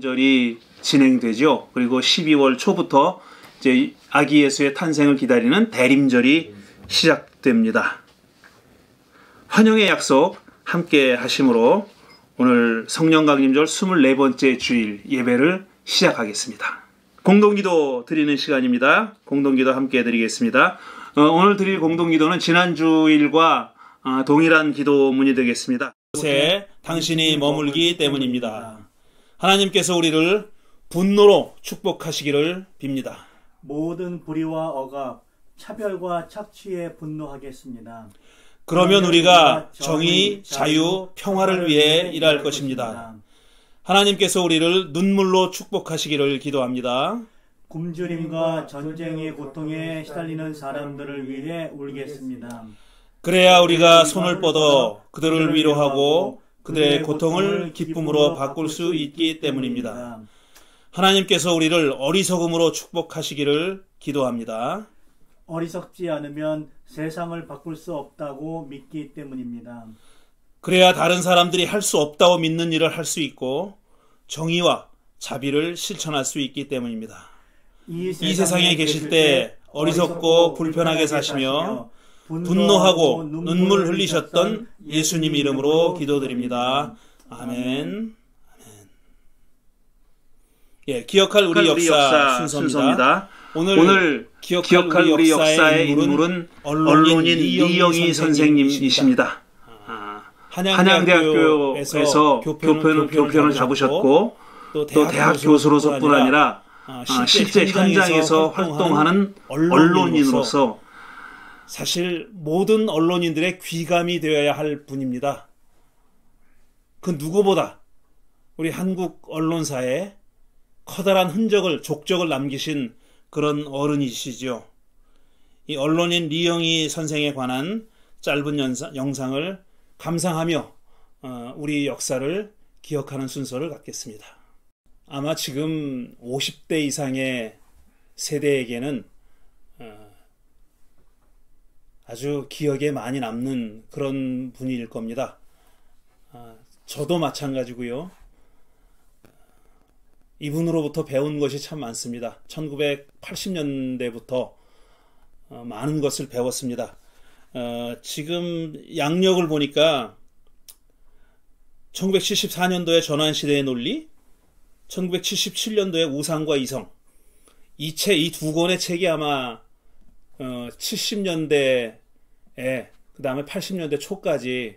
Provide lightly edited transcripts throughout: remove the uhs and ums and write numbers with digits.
절이 진행되죠. 그리고 12월 초부터 이제 아기 예수의 탄생을 기다리는 대림절이 시작됩니다. 환영의 약속 함께 하심으로 오늘 성령 강림절 24번째 주일 예배를 시작하겠습니다. 공동기도 드리는 시간입니다. 공동기도 함께 드리겠습니다. 오늘 드릴 공동기도는 지난 주일과 동일한 기도문이 되겠습니다. 곳에 당신이 머물기 때문입니다. 하나님께서 우리를 분노로 축복하시기를 빕니다. 모든 불의와 억압, 차별과 착취에 분노하겠습니다. 그러면 우리가 정의, 자유, 평화를 위해 일할 것입니다. 하나님께서 우리를 눈물로 축복하시기를 기도합니다. 굶주림과 전쟁의 고통에 시달리는 사람들을 위해 울겠습니다. 그래야 우리가 손을 뻗어 그들을 위로하고 그들의 고통을 기쁨으로 바꿀 수 있기 때문입니다. 하나님께서 우리를 어리석음으로 축복하시기를 기도합니다. 어리석지 않으면 세상을 바꿀 수 없다고 믿기 때문입니다. 그래야 다른 사람들이 할 수 없다고 믿는 일을 할 수 있고 정의와 자비를 실천할 수 있기 때문입니다. 이 세상에 계실 때 어리석고 불편하게 사시며 분노하고 눈물 흘리셨던 예수님 이름으로 기도드립니다. 아멘. 예, 기억할 우리 역사 순서입니다. 오늘 기억할 우리 역사의 인물은 언론인 리영희 선생님이십니다. 한양대학교에서 교편을 잡으셨고 또 대학 교수로서뿐 아니라 실제 현장에서 활동하는 언론인으로서 사실 모든 언론인들의 귀감이 되어야 할 분입니다. 그 누구보다 우리 한국 언론사에 커다란 흔적을, 족적을 남기신 그런 어른이시죠. 이 언론인 리영희 선생에 관한 짧은 영상을 감상하며 우리 역사를 기억하는 순서를 갖겠습니다. 아마 지금 50대 이상의 세대에게는 아주 기억에 많이 남는 그런 분일 겁니다. 저도 마찬가지고요. 이분으로부터 배운 것이 참 많습니다. 1980년대부터 많은 것을 배웠습니다. 지금 양력을 보니까 1974년도에 전환시대의 논리, 1977년도에 우상과 이성, 이 두 권의 책이 아마 70년대에 그 다음에 80년대 초까지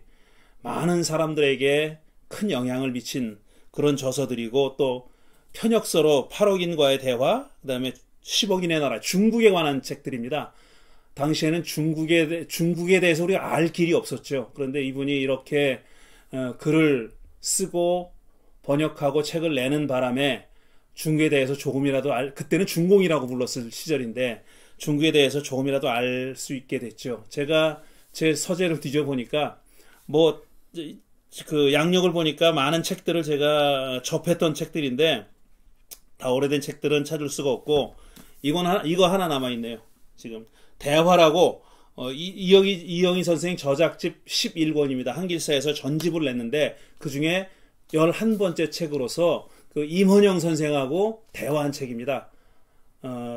많은 사람들에게 큰 영향을 미친 그런 저서들이고, 또 편역서로 8억인과의 대화, 그 다음에 10억인의 나라, 중국에 관한 책들입니다. 당시에는 중국에 대해서 우리가 알 길이 없었죠. 그런데 이분이 이렇게 글을 쓰고 번역하고 책을 내는 바람에 중국에 대해서 조금이라도 그때는 중공이라고 불렀을 시절인데 중국에 대해서 조금이라도 알 수 있게 됐죠. 제가 제 서재를 뒤져보니까 그 양력을 보니까 많은 책들을 제가 접했던 책들인데 다 오래된 책들은 찾을 수가 없고 이거 하나 남아있네요. 지금 대화라고 이영희 선생 저작집 11권입니다. 한길사에서 전집을 냈는데 그중에 11번째 책으로서 그 임헌영 선생하고 대화한 책입니다.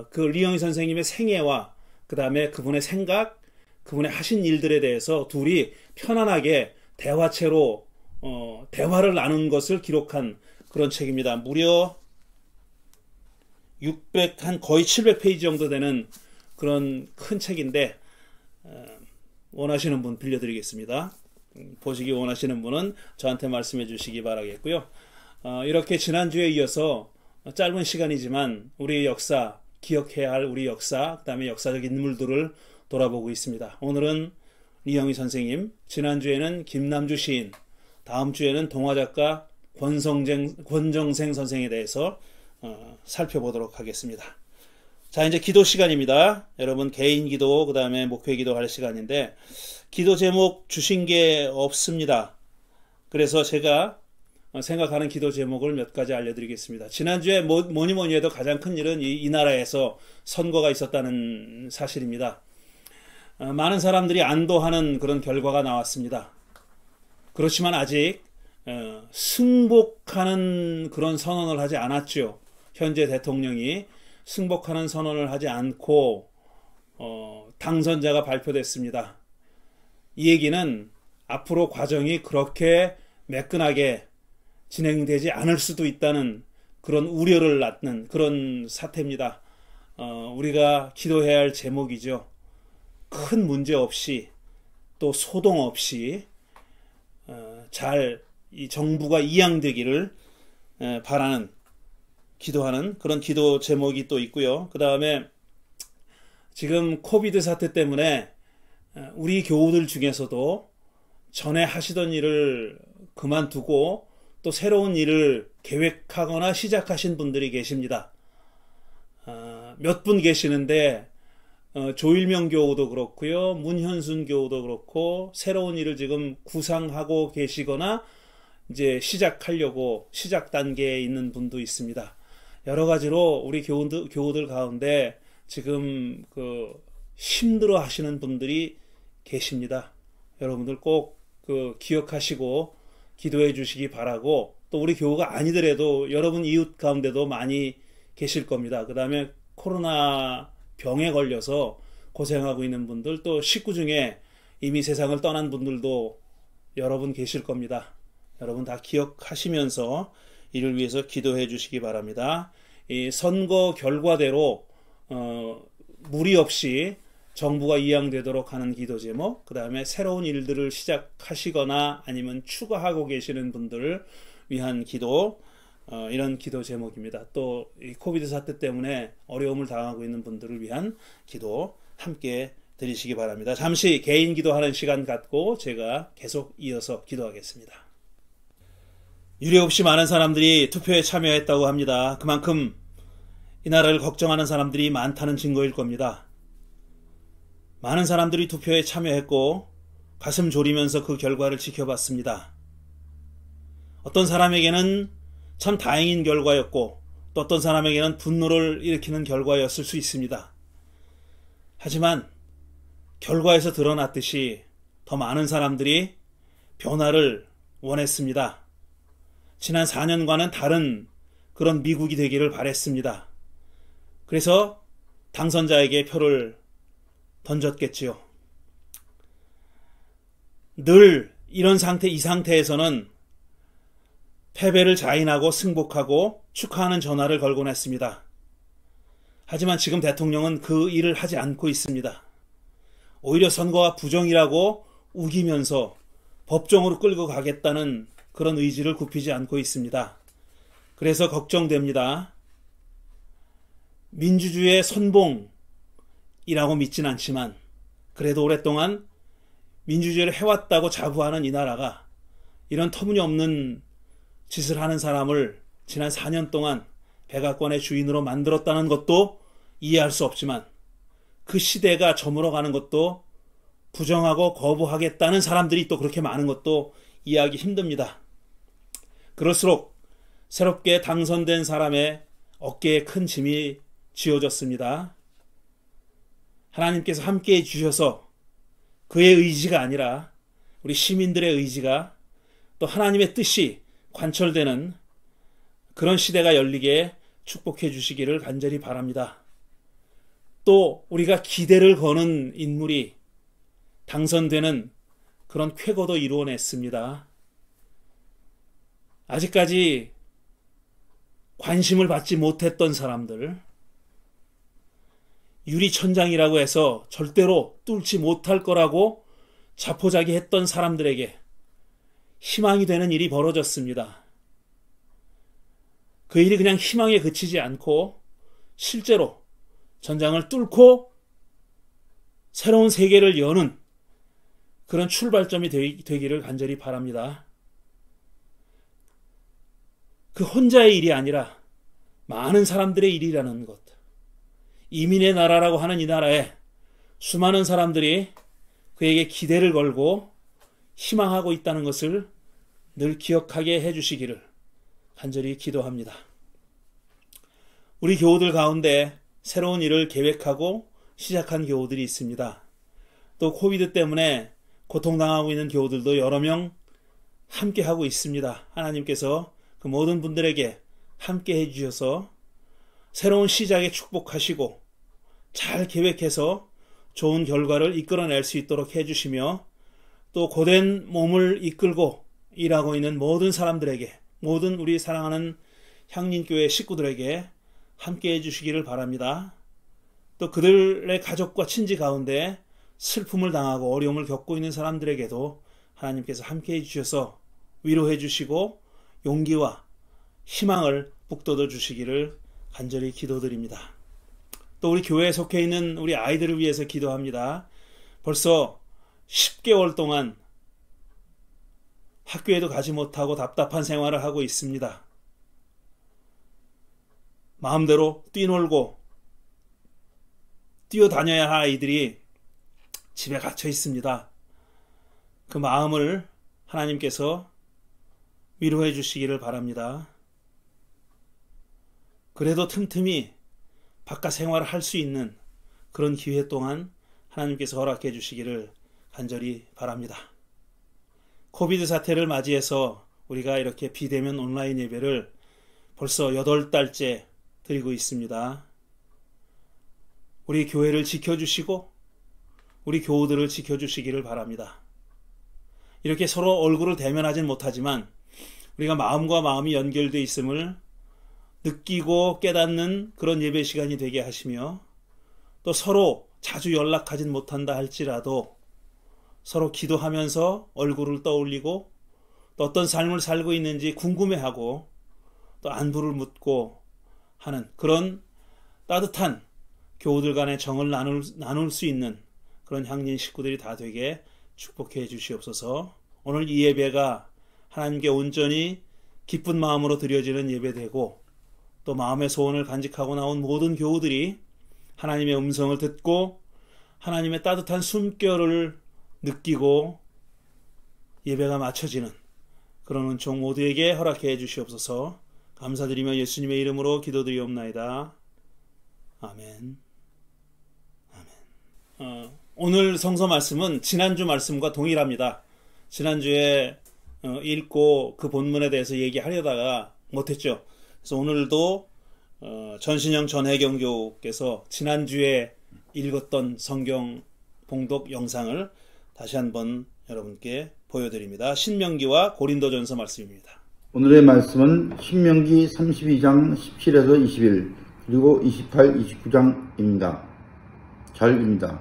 그 리영희 선생님의 생애와 그 다음에 그분의 생각, 그분의 하신 일들에 대해서 둘이 편안하게 대화체로 대화를 나눈 것을 기록한 그런 책입니다. 무려 거의 700페이지 정도 되는 그런 큰 책인데 원하시는 분 빌려드리겠습니다. 보시기 원하시는 분은 저한테 말씀해 주시기 바라겠고요. 이렇게 지난주에 이어서 짧은 시간이지만 우리 역사, 기억해야 할 우리 역사, 그 다음에 역사적 인물들을 돌아보고 있습니다. 오늘은 리영희 선생님, 지난주에는 김남주 시인, 다음 주에는 동화작가 권정생 선생에 대해서 살펴보도록 하겠습니다. 자, 이제 기도 시간입니다. 여러분 개인 기도, 그 다음에 목회 기도 할 시간인데 기도 제목 주신 게 없습니다. 그래서 제가 생각하는 기도 제목을 몇 가지 알려드리겠습니다. 지난주에 뭐니 해도 가장 큰 일은 이 나라에서 선거가 있었다는 사실입니다. 많은 사람들이 안도하는 그런 결과가 나왔습니다. 그렇지만 아직 승복하는 그런 선언을 하지 않았죠. 현재 대통령이 승복하는 선언을 하지 않고 당선자가 발표됐습니다. 이 얘기는 앞으로 과정이 그렇게 매끈하게 진행되지 않을 수도 있다는 그런 우려를 낳는 그런 사태입니다. 우리가 기도해야 할 제목이죠. 큰 문제 없이 또 소동 없이 잘 이 정부가 이양되기를 바라는 기도하는 그런 기도 제목이 또 있고요. 그 다음에 지금 코비드 사태 때문에 우리 교우들 중에서도 전에 하시던 일을 그만두고 또 새로운 일을 계획하거나 시작하신 분들이 계십니다. 몇 분 계시는데 조일명 교우도 그렇고요. 문현순 교우도 그렇고 새로운 일을 지금 구상하고 계시거나 이제 시작하려고 시작 단계에 있는 분도 있습니다. 여러 가지로 우리 교우들 가운데 지금 힘들어 하시는 분들이 계십니다. 여러분들 꼭 기억하시고 기도해 주시기 바라고, 또 우리 교우가 아니더라도 여러분 이웃 가운데도 많이 계실 겁니다. 그 다음에 코로나 병에 걸려서 고생하고 있는 분들, 또 식구 중에 이미 세상을 떠난 분들도 여러분 계실 겁니다. 여러분 다 기억하시면서 이를 위해서 기도해 주시기 바랍니다. 이 선거 결과대로 무리 없이 정부가 이양되도록 하는 기도 제목, 그 다음에 새로운 일들을 시작하시거나 아니면 추가하고 계시는 분들을 위한 기도, 이런 기도 제목입니다. 또 이 코비드 사태 때문에 어려움을 당하고 있는 분들을 위한 기도 함께 드리시기 바랍니다. 잠시 개인 기도하는 시간 갖고 제가 계속 이어서 기도하겠습니다. 유례 없이 많은 사람들이 투표에 참여했다고 합니다. 그만큼 이 나라를 걱정하는 사람들이 많다는 증거일 겁니다. 많은 사람들이 투표에 참여했고 가슴 졸이면서 그 결과를 지켜봤습니다. 어떤 사람에게는 참 다행인 결과였고 또 어떤 사람에게는 분노를 일으키는 결과였을 수 있습니다. 하지만 결과에서 드러났듯이 더 많은 사람들이 변화를 원했습니다. 지난 4년과는 다른 그런 미국이 되기를 바랬습니다. 그래서 당선자에게 표를 던졌겠지요. 늘 이런 상태, 이 상태에서는 패배를 자인하고 승복하고 축하하는 전화를 걸곤 했습니다. 하지만 지금 대통령은 그 일을 하지 않고 있습니다. 오히려 선거와 부정이라고 우기면서 법정으로 끌고 가겠다는 그런 의지를 굽히지 않고 있습니다. 그래서 걱정됩니다. 민주주의의 선봉이라고 믿진 않지만 그래도 오랫동안 민주주의를 해왔다고 자부하는 이 나라가 이런 터무니없는 짓을 하는 사람을 지난 4년 동안 백악관의 주인으로 만들었다는 것도 이해할 수 없지만 그 시대가 저물어가는 것도 부정하고 거부하겠다는 사람들이 또 그렇게 많은 것도 이해하기 힘듭니다. 그럴수록 새롭게 당선된 사람의 어깨에 큰 짐이 지어졌습니다. 하나님께서 함께해 주셔서 그의 의지가 아니라 우리 시민들의 의지가 또 하나님의 뜻이 관철되는 그런 시대가 열리게 축복해 주시기를 간절히 바랍니다. 또 우리가 기대를 거는 인물이 당선되는 그런 쾌거도 이루어냈습니다. 아직까지 관심을 받지 못했던 사람들, 유리천장이라고 해서 절대로 뚫지 못할 거라고 자포자기했던 사람들에게 희망이 되는 일이 벌어졌습니다. 그 일이 그냥 희망에 그치지 않고 실제로 전장을 뚫고 새로운 세계를 여는 그런 출발점이 되기를 간절히 바랍니다. 그 혼자의 일이 아니라 많은 사람들의 일이라는 것. 이민의 나라라고 하는 이 나라에 수많은 사람들이 그에게 기대를 걸고 희망하고 있다는 것을 늘 기억하게 해주시기를 간절히 기도합니다. 우리 교우들 가운데 새로운 일을 계획하고 시작한 교우들이 있습니다. 또 코비드 때문에 고통당하고 있는 교우들도 여러 명 함께 하고 있습니다. 하나님께서 그 모든 분들에게 함께 해주셔서 새로운 시작에 축복하시고 잘 계획해서 좋은 결과를 이끌어낼 수 있도록 해주시며 또 고된 몸을 이끌고 일하고 있는 모든 사람들에게, 모든 우리 사랑하는 향린교회 식구들에게 함께 해주시기를 바랍니다. 또 그들의 가족과 친지 가운데 슬픔을 당하고 어려움을 겪고 있는 사람들에게도 하나님께서 함께 해주셔서 위로해 주시고 용기와 희망을 북돋워 주시기를 간절히 기도드립니다. 또 우리 교회에 속해 있는 우리 아이들을 위해서 기도합니다. 벌써 10개월 동안 학교에도 가지 못하고 답답한 생활을 하고 있습니다. 마음대로 뛰놀고 뛰어다녀야 할 아이들이 집에 갇혀 있습니다. 그 마음을 하나님께서 위로해 주시기를 바랍니다. 그래도 틈틈이 바깥 생활을 할 수 있는 그런 기회 동안 하나님께서 허락해 주시기를 간절히 바랍니다. 코비드 사태를 맞이해서 우리가 이렇게 비대면 온라인 예배를 벌써 8달째 드리고 있습니다. 우리 교회를 지켜주시고 우리 교우들을 지켜주시기를 바랍니다. 이렇게 서로 얼굴을 대면하진 못하지만 우리가 마음과 마음이 연결되어 있음을 느끼고 깨닫는 그런 예배 시간이 되게 하시며 또 서로 자주 연락하진 못한다 할지라도 서로 기도하면서 얼굴을 떠올리고 또 어떤 삶을 살고 있는지 궁금해하고 또 안부를 묻고 하는 그런 따뜻한 교우들 간의 정을 나눌 수 있는 그런 향린 식구들이 다 되게 축복해 주시옵소서. 오늘 이 예배가 하나님께 온전히 기쁜 마음으로 드려지는 예배되고 또 마음의 소원을 간직하고 나온 모든 교우들이 하나님의 음성을 듣고 하나님의 따뜻한 숨결을 느끼고 예배가 마쳐지는 그런 은총 모두에게 허락해 주시옵소서. 감사드리며 예수님의 이름으로 기도드리옵나이다. 아멘. 오늘 성서 말씀은 지난주 말씀과 동일합니다. 지난주에 읽고 그 본문에 대해서 얘기하려다가 못했죠. 그래서 오늘도 전신영 전혜경교께서 지난주에 읽었던 성경 봉독 영상을 다시 한번 여러분께 보여드립니다. 신명기와 고린도전서 말씀입니다. 오늘의 말씀은 신명기 32장 17에서 21 그리고 28, 29장입니다. 절입니다.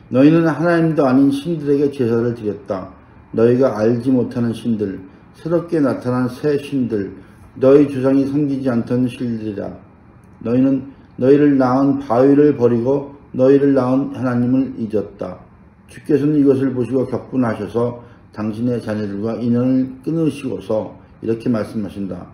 너희는 하나님도 아닌 신들에게 제사를 드렸다. 너희가 알지 못하는 신들, 새롭게 나타난 새 신들, 너희 조상이 섬기지 않던 신들이라. 너희는 너희를 낳은 바위를 버리고 너희를 낳은 하나님을 잊었다. 주께서는 이것을 보시고 격분하셔서 당신의 자녀들과 인연을 끊으시고서 이렇게 말씀하신다.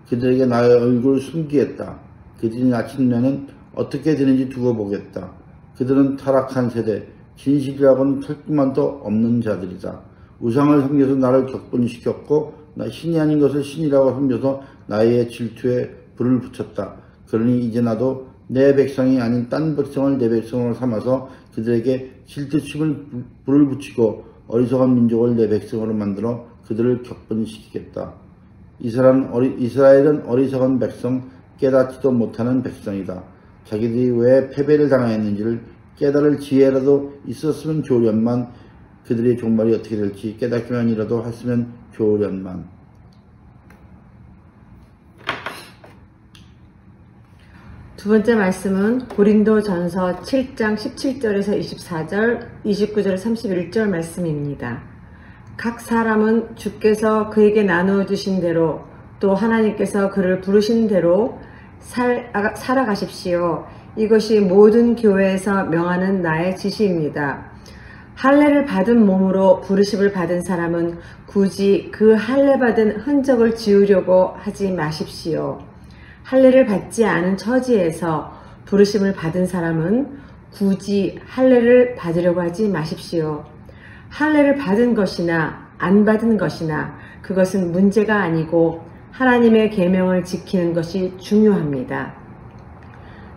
그들에게 나의 얼굴을 숨기겠다. 그들이 아침에는 어떻게 되는지 두고 보겠다. 그들은 타락한 세대, 진실이라고는 털끝만도 없는 자들이다. 우상을 섬겨서 나를 격분시켰고 나 신이 아닌 것을 신이라고 섬겨서 나의 질투에 불을 붙였다. 그러니 이제 나도 내 백성이 아닌 딴 백성을 내 백성으로 삼아서 그들에게 질투심을 불을 붙이고 어리석은 민족을 내 백성으로 만들어 그들을 격분시키겠다. 이스라엘은 어리석은 백성, 깨닫지도 못하는 백성이다. 자기들이 왜 패배를 당하였는지를 깨달을 지혜라도 있었으면 좋으련만 그들의 종말이 어떻게 될지 깨닫기만이라도 했으면 좋으련만. 두 번째 말씀은 고린도전서 7장 17절에서 24절, 29절, 31절 말씀입니다. 각 사람은 주께서 그에게 나누어 주신 대로 또 하나님께서 그를 부르신 대로 살아가십시오. 이것이 모든 교회에서 명하는 나의 지시입니다. 할례를 받은 몸으로 부르심을 받은 사람은 굳이 그 할례 받은 흔적을 지우려고 하지 마십시오. 할례를 받지 않은 처지에서 부르심을 받은 사람은 굳이 할례를 받으려고 하지 마십시오. 할례를 받은 것이나 안 받은 것이나 그것은 문제가 아니고 하나님의 계명을 지키는 것이 중요합니다.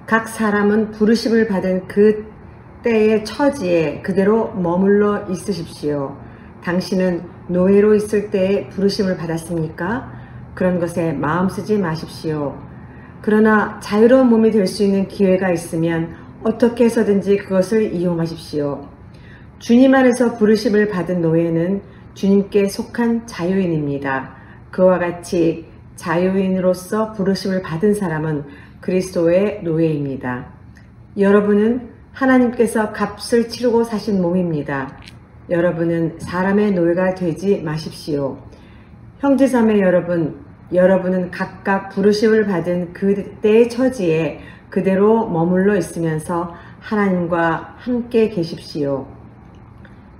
각 사람은 부르심을 받은 그 때의 처지에 그대로 머물러 있으십시오. 당신은 노예로 있을 때에 부르심을 받았습니까? 그런 것에 마음 쓰지 마십시오. 그러나 자유로운 몸이 될 수 있는 기회가 있으면 어떻게 해서든지 그것을 이용하십시오. 주님 안에서 부르심을 받은 노예는 주님께 속한 자유인입니다. 그와 같이 자유인으로서 부르심을 받은 사람은 그리스도의 노예입니다. 여러분은 하나님께서 값을 치르고 사신 몸입니다. 여러분은 사람의 노예가 되지 마십시오. 형제자매 여러분은 각각 부르심을 받은 그때의 처지에 그대로 머물러 있으면서 하나님과 함께 계십시오.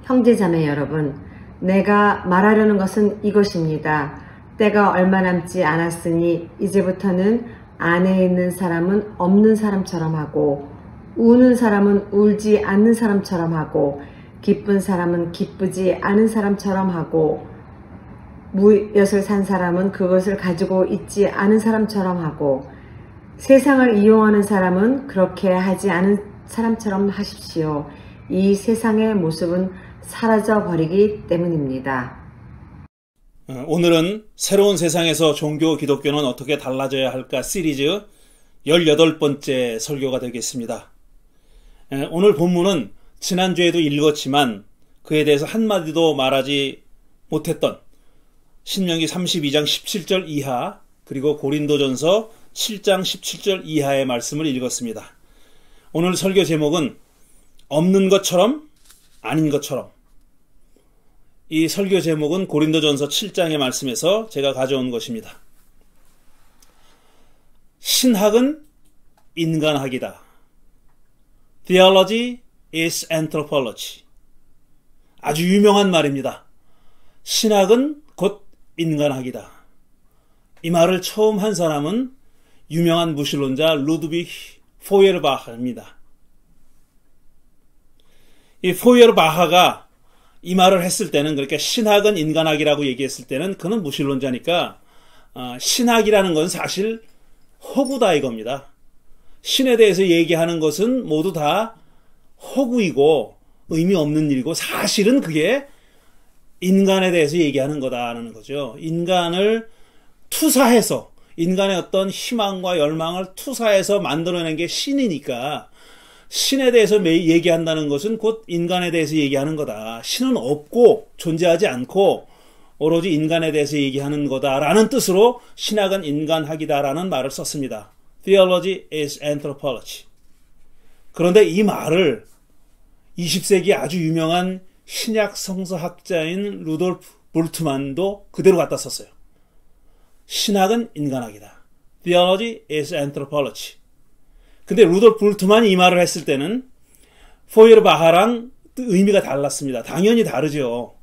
형제자매 여러분, 내가 말하려는 것은 이것입니다. 때가 얼마 남지 않았으니 이제부터는 안에 있는 사람은 없는 사람처럼 하고 우는 사람은 울지 않는 사람처럼 하고 기쁜 사람은 기쁘지 않은 사람처럼 하고 무엇을 산 사람은 그것을 가지고 있지 않은 사람처럼 하고 세상을 이용하는 사람은 그렇게 하지 않은 사람처럼 하십시오. 이 세상의 모습은 사라져 버리기 때문입니다. 오늘은 새로운 세상에서 종교 기독교는 어떻게 달라져야 할까 시리즈 18번째 설교가 되겠습니다. 오늘 본문은 지난주에도 읽었지만 그에 대해서 한마디도 말하지 못했던 신명기 32장 17절 이하 그리고 고린도전서 7장 17절 이하의 말씀을 읽었습니다. 오늘 설교 제목은 없는 것처럼 아닌 것처럼. 이 설교 제목은 고린도전서 7장의 말씀에서 제가 가져온 것입니다. 신학은 인간학이다. Theology is anthropology. 아주 유명한 말입니다. 신학은 곧 인간학이다. 이 말을 처음 한 사람은 유명한 무신론자 루드비히 포이에르바하입니다. 이 포이에르바하가 이 말을 했을 때는 그렇게 신학은 인간학이라고 얘기했을 때는 그는 무신론자니까 신학이라는 건 사실 허구다 이겁니다. 신에 대해서 얘기하는 것은 모두 다 허구이고 의미 없는 일이고 사실은 그게 인간에 대해서 얘기하는 거다라는 거죠. 인간을 투사해서 인간의 어떤 희망과 열망을 투사해서 만들어낸 게 신이니까 신에 대해서 얘기한다는 것은 곧 인간에 대해서 얘기하는 거다. 신은 없고 존재하지 않고 오로지 인간에 대해서 얘기하는 거다라는 뜻으로 신학은 인간학이다라는 말을 썼습니다. Theology is anthropology. 그런데 이 말을 20세기 아주 유명한 신약 성서학자인 루돌프 볼트만도 그대로 갖다 썼어요. 신학은 인간학이다. Theology is anthropology. 근데 루돌프 볼트만이 이 말을 했을 때는 포이에르바하랑 의미가 달랐습니다. 당연히 다르죠.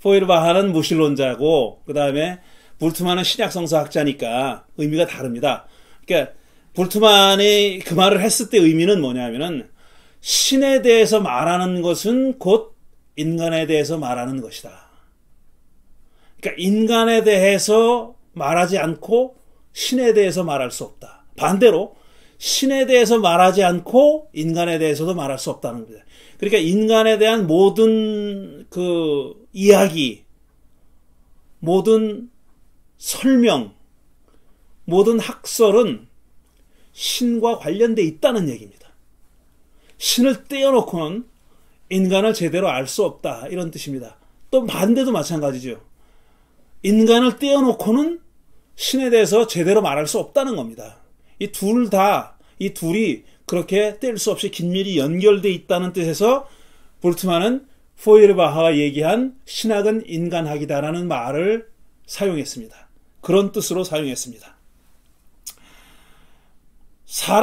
포이에르바하는 무신론자고 그 다음에 볼트만은 신약 성서학자니까 의미가 다릅니다. 그러니까 볼트만이 그 말을 했을 때 의미는 뭐냐면은 신에 대해서 말하는 것은 곧 인간에 대해서 말하는 것이다. 그러니까 인간에 대해서 말하지 않고 신에 대해서 말할 수 없다. 반대로 신에 대해서 말하지 않고 인간에 대해서도 말할 수 없다는 겁니다. 그러니까 인간에 대한 모든 그 이야기, 모든 설명, 모든 학설은 신과 관련되어 있다는 얘기입니다. 신을 떼어놓고는 인간을 제대로 알 수 없다 이런 뜻입니다. 또 반대도 마찬가지죠. 인간을 떼어놓고는 신에 대해서 제대로 말할 수 없다는 겁니다. 이 둘이 그렇게 뗄 수 없이 긴밀히 연결되어 있다는 뜻에서 볼트만은 포이에르바하가 얘기한 신학은 인간학이다라는 말을 사용했습니다. 그런 뜻으로 사용했습니다.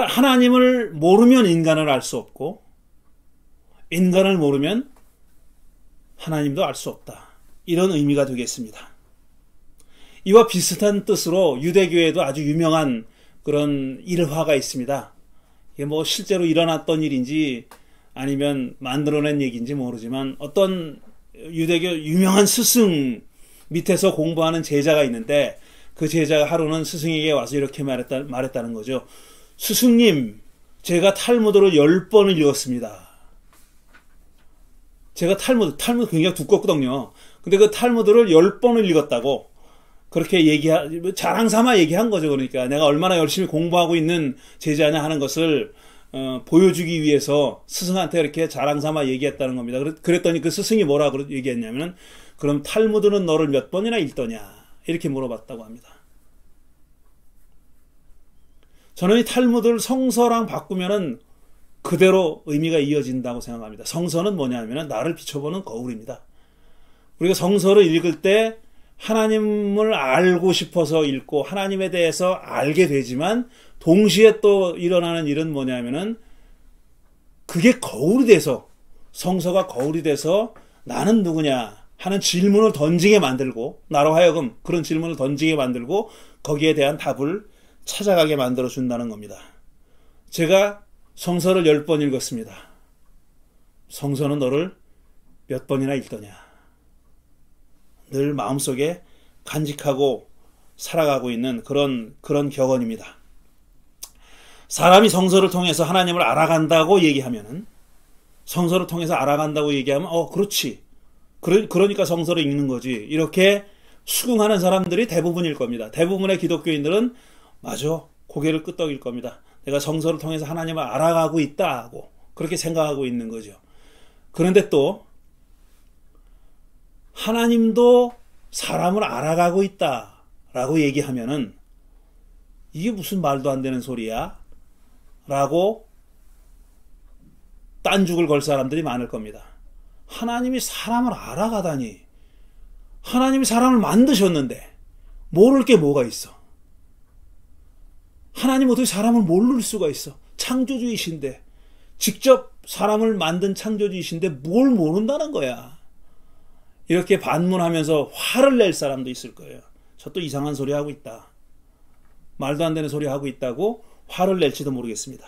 하나님을 모르면 인간을 알 수 없고 인간을 모르면 하나님도 알 수 없다. 이런 의미가 되겠습니다. 이와 비슷한 뜻으로 유대교에도 아주 유명한 그런 일화가 있습니다. 이게 뭐 실제로 일어났던 일인지 아니면 만들어낸 얘기인지 모르지만 어떤 유대교 유명한 스승 밑에서 공부하는 제자가 있는데 그 제자가 하루는 스승에게 와서 이렇게 말했다는 거죠. 스승님, 제가 탈무드를 10번을 읽었습니다. 제가 탈무드 굉장히 두껍거든요. 근데 그 탈무드를 10번을 읽었다고 그렇게 자랑 삼아 얘기한 거죠. 그러니까 내가 얼마나 열심히 공부하고 있는 제자냐 하는 것을 보여주기 위해서 스승한테 이렇게 자랑 삼아 얘기했다는 겁니다. 그랬더니 그 스승이 뭐라 얘기했냐면은 그럼 탈무드는 너를 몇 번이나 읽더냐 이렇게 물어봤다고 합니다. 저는 이 탈무드를 성서랑 바꾸면은 그대로 의미가 이어진다고 생각합니다. 성서는 뭐냐면은 나를 비춰보는 거울입니다. 우리가 성서를 읽을 때 하나님을 알고 싶어서 읽고 하나님에 대해서 알게 되지만 동시에 또 일어나는 일은 뭐냐면은 그게 거울이 돼서 성서가 거울이 돼서 나는 누구냐 하는 질문을 던지게 만들고 나로 하여금 그런 질문을 던지게 만들고 거기에 대한 답을 찾아가게 만들어 준다는 겁니다. 제가 성서를 10번 읽었습니다. 성서는 너를 몇 번이나 읽더냐. 늘 마음속에 간직하고 살아가고 있는 그런 격언입니다. 사람이 성서를 통해서 하나님을 알아간다고 얘기하면은 성서를 통해서 알아간다고 얘기하면 그렇지. 그러니까 성서를 읽는 거지. 이렇게 수긍하는 사람들이 대부분일 겁니다. 대부분의 기독교인들은 맞아. 고개를 끄덕일 겁니다. 내가 성서를 통해서 하나님을 알아가고 있다고 그렇게 생각하고 있는 거죠. 그런데 또 하나님도 사람을 알아가고 있다라고 얘기하면은 이게 무슨 말도 안 되는 소리야? 라고 딴죽을 걸 사람들이 많을 겁니다. 하나님이 사람을 알아가다니. 하나님이 사람을 만드셨는데 모를 게 뭐가 있어? 하나님 어떻게 사람을 모를 수가 있어? 창조주이신데 직접 사람을 만든 창조주이신데 뭘 모른다는 거야. 이렇게 반문하면서 화를 낼 사람도 있을 거예요. 저 또 이상한 소리 하고 있다. 말도 안 되는 소리 하고 있다고 화를 낼지도 모르겠습니다.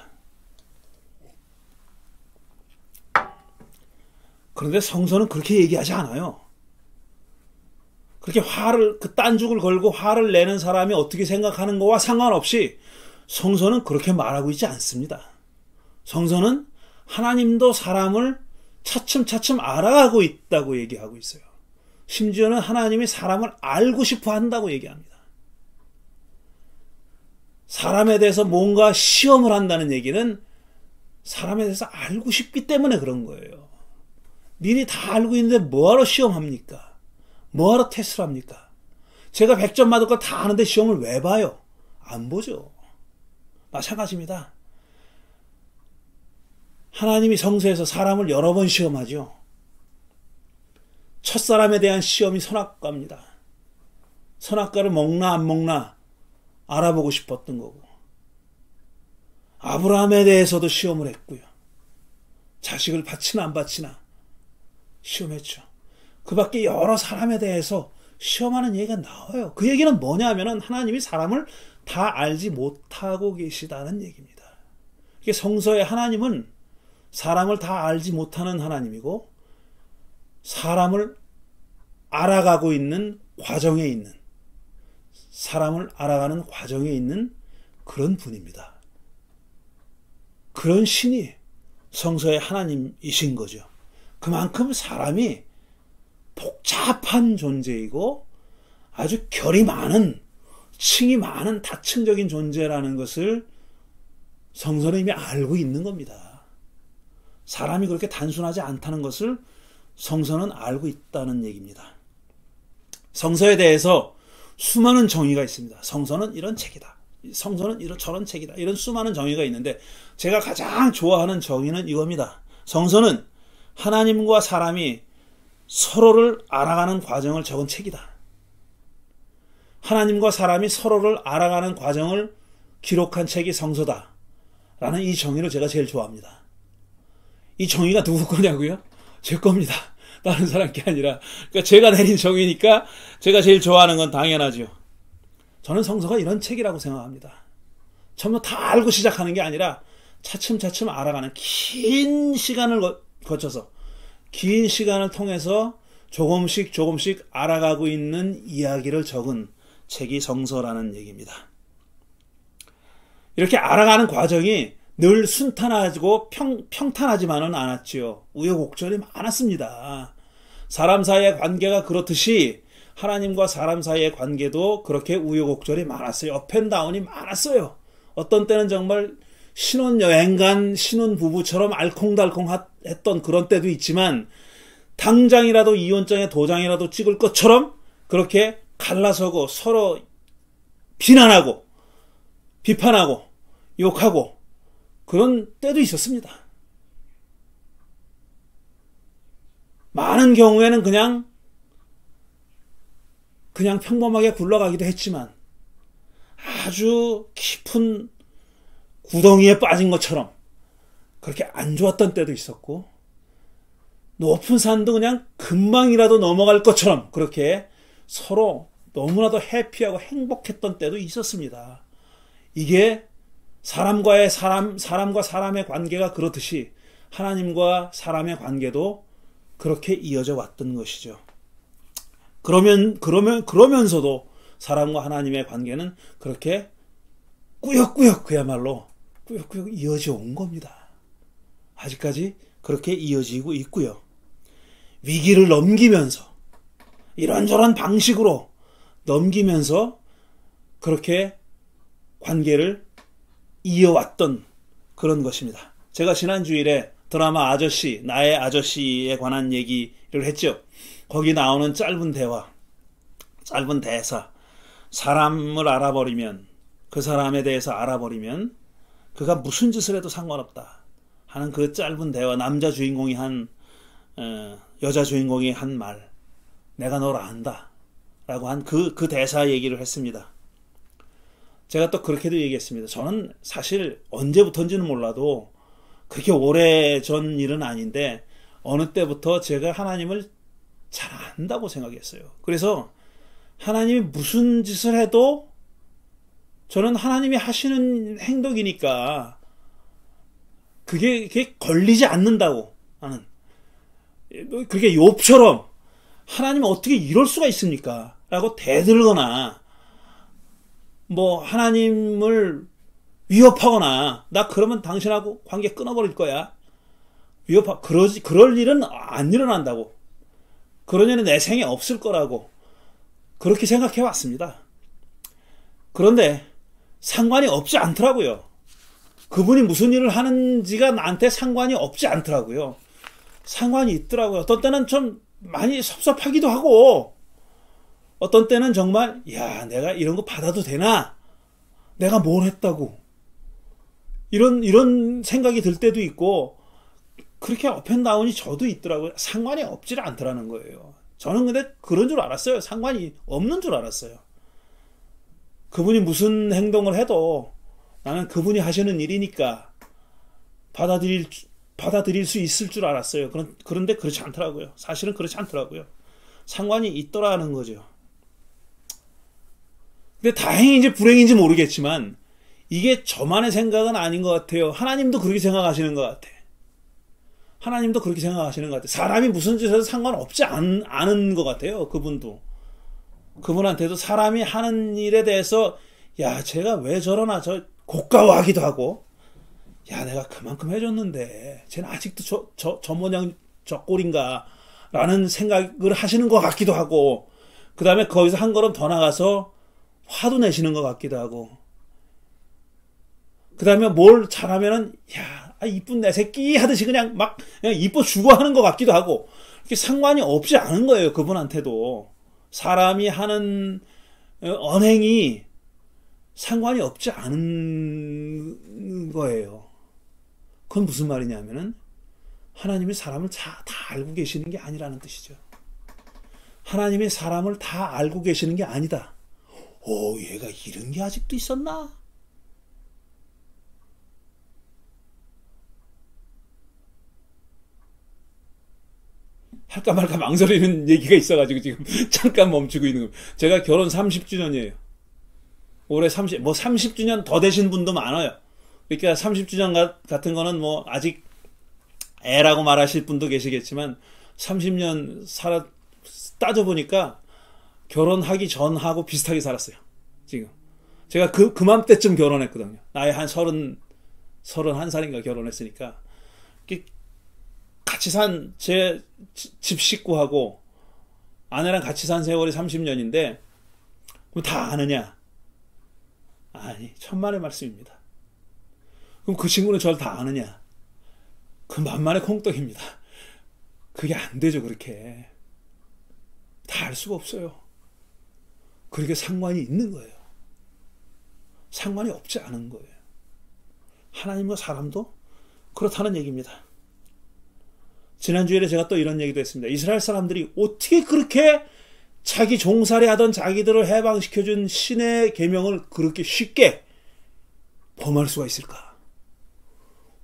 그런데 성서는 그렇게 얘기하지 않아요. 그렇게 그 딴죽을 걸고 화를 내는 사람이 어떻게 생각하는 거와 상관없이 성서는 그렇게 말하고 있지 않습니다. 성서는 하나님도 사람을 차츰차츰 알아가고 있다고 얘기하고 있어요. 심지어는 하나님이 사람을 알고 싶어 한다고 얘기합니다. 사람에 대해서 뭔가 시험을 한다는 얘기는 사람에 대해서 알고 싶기 때문에 그런 거예요. 미리 다 알고 있는데 뭐하러 시험합니까? 뭐하러 테스트를 합니까? 제가 100점 맞을 거 다 아는데 시험을 왜 봐요? 안 보죠. 마찬가지입니다. 하나님이 성서에서 사람을 여러 번 시험하죠. 첫사람에 대한 시험이 선악과입니다. 선악과를 먹나 안 먹나 알아보고 싶었던 거고, 아브라함에 대해서도 시험을 했고요. 자식을 바치나 안 바치나 시험했죠. 그 밖에 여러 사람에 대해서 시험하는 얘기가 나와요. 그 얘기는 뭐냐 하면은 하나님이 사람을 다 알지 못하고 계시다는 얘기입니다. 이게 성서의 하나님은 사람을 다 알지 못하는 하나님이고 사람을 알아가고 있는 과정에 있는, 사람을 알아가는 과정에 있는 그런 분입니다. 그런 신이 성서의 하나님이신 거죠. 그만큼 사람이 복잡한 존재이고 아주 결이 많은, 층이 많은 다층적인 존재라는 것을 성서는 이미 알고 있는 겁니다. 사람이 그렇게 단순하지 않다는 것을 성서는 알고 있다는 얘기입니다. 성서에 대해서 수많은 정의가 있습니다. 성서는 이런 책이다. 성서는 저런 책이다. 이런 수많은 정의가 있는데 제가 가장 좋아하는 정의는 이겁니다. 성서는 하나님과 사람이 서로를 알아가는 과정을 적은 책이다. 하나님과 사람이 서로를 알아가는 과정을 기록한 책이 성서다. 라는 이 정의를 제가 제일 좋아합니다. 이 정의가 누구 거냐고요? 제 겁니다. 다른 사람 게 아니라. 그러니까 제가 내린 정의니까 제가 제일 좋아하는 건 당연하죠. 저는 성서가 이런 책이라고 생각합니다. 처음부터 다 알고 시작하는 게 아니라 차츰차츰 알아가는 긴 시간을 거쳐서, 긴 시간을 통해서 조금씩 알아가고 있는 이야기를 적은 책이 성서라는 얘기입니다. 이렇게 알아가는 과정이 늘 순탄하고 평탄하지만은 않았지요. 우여곡절이 많았습니다. 사람 사이의 관계가 그렇듯이 하나님과 사람 사이의 관계도 그렇게 우여곡절이 많았어요. 업앤다운이 많았어요. 어떤 때는 정말 신혼여행 간 신혼부부처럼 알콩달콩했던 그런 때도 있지만 당장이라도 이혼장에 도장이라도 찍을 것처럼 그렇게 갈라서고 서로 비난하고 비판하고 욕하고 그런 때도 있었습니다. 많은 경우에는 그냥 평범하게 굴러가기도 했지만 아주 깊은 구덩이에 빠진 것처럼 그렇게 안 좋았던 때도 있었고 높은 산도 그냥 금방이라도 넘어갈 것처럼 그렇게 서로 너무나도 해피하고 행복했던 때도 있었습니다. 이게 사람과 사람의 관계가 그렇듯이 하나님과 사람의 관계도 그렇게 이어져 왔던 것이죠. 그러면서도 사람과 하나님의 관계는 그렇게 꾸역꾸역 그야말로 꾸역꾸역 이어져 온 겁니다. 아직까지 그렇게 이어지고 있고요. 위기를 넘기면서 이런저런 방식으로 넘기면서 그렇게 관계를 이어왔던 그런 것입니다. 제가 지난 주일에 드라마 아저씨, 나의 아저씨에 관한 얘기를 했죠. 거기 나오는 짧은 대화, 짧은 대사, 사람을 알아버리면, 그 사람에 대해서 알아버리면 그가 무슨 짓을 해도 상관없다 하는 그 짧은 대화, 남자 주인공이 여자 주인공이 한 말, 내가 널 안다 라고 한 그 대사 얘기를 했습니다. 제가 또 그렇게도 얘기했습니다. 저는 사실 언제부터인지는 몰라도 그렇게 오래전 일은 아닌데 어느 때부터 제가 하나님을 잘 안다고 생각했어요. 그래서 하나님이 무슨 짓을 해도 저는 하나님이 하시는 행동이니까 그게 걸리지 않는다고 하는, 그게 욥처럼 하나님은 어떻게 이럴 수가 있습니까? 라고 대들거나 뭐 하나님을 위협하거나 나 그러면 당신하고 관계 끊어버릴 거야. 그럴 일은 안 일어난다고. 그런 일은 내 생에 없을 거라고 그렇게 생각해 왔습니다. 그런데 상관이 없지 않더라고요. 그분이 무슨 일을 하는지가 나한테 상관이 없지 않더라고요. 상관이 있더라고요. 어떤 때는 좀 많이 섭섭하기도 하고 어떤 때는 정말 야 내가 이런 거 받아도 되나? 내가 뭘 했다고 이런 생각이 들 때도 있고 그렇게 업앤다운이 저도 있더라고요. 상관이 없지를 않더라는 거예요. 저는 근데 그런 줄 알았어요. 상관이 없는 줄 알았어요. 그분이 무슨 행동을 해도 나는 그분이 하시는 일이니까 받아들일 수 있을 줄 알았어요. 그런데 그렇지 않더라고요. 사실은 그렇지 않더라고요. 상관이 있더라는 거죠. 근데 다행인지 불행인지 모르겠지만 이게 저만의 생각은 아닌 것 같아요. 하나님도 그렇게 생각하시는 것 같아. 하나님도 그렇게 생각하시는 것 같아요. 사람이 무슨 짓에도 상관없지 않은 것 같아요. 그분도. 그분한테도 사람이 하는 일에 대해서 야 제가 왜 저러나 저 고가워하기도 하고 야 내가 그만큼 해줬는데 쟤는 아직도 저 모양 저 꼴인가 라는 생각을 하시는 것 같기도 하고 그 다음에 거기서 한 걸음 더 나가서 화도 내시는 것 같기도 하고 그 다음에 뭘 잘하면은 야 이쁜 내 새끼 하듯이 그냥 이뻐 주고 하는 것 같기도 하고 이렇게 상관이 없지 않은 거예요. 그분한테도 사람이 하는 언행이 상관이 없지 않은 거예요. 그건 무슨 말이냐면은 하나님이 사람을 다 알고 계시는 게 아니라는 뜻이죠. 하나님이 사람을 다 알고 계시는 게 아니다. 얘가 이런 게 아직도 있었나? 할까 말까 망설이는 얘기가 있어가지고 지금 잠깐 멈추고 있는 겁니다. 제가 결혼 30주년이에요. 올해 30주년 더 되신 분도 많아요. 그러니까 30주년 같은 거는 뭐 아직 애라고 말하실 분도 계시겠지만 30년 따져보니까 결혼하기 전하고 비슷하게 살았어요. 지금. 제가 그맘때쯤 결혼했거든요. 나이 한 31살인가 결혼했으니까. 같이 산 제 집 식구하고 아내랑 같이 산 세월이 30년인데 그럼 다 아느냐? 아니, 천만의 말씀입니다. 그럼 그 친구는 저를 다 아느냐? 그 만만의 콩떡입니다. 그게 안 되죠, 그렇게. 다 알 수가 없어요. 그렇게 상관이 있는 거예요. 상관이 없지 않은 거예요. 하나님과 사람도 그렇다는 얘기입니다. 지난주에 제가 또 이런 얘기도 했습니다. 이스라엘 사람들이 어떻게 그렇게 자기 종살이 하던 자기들을 해방시켜준 신의 계명을 그렇게 쉽게 범할 수가 있을까?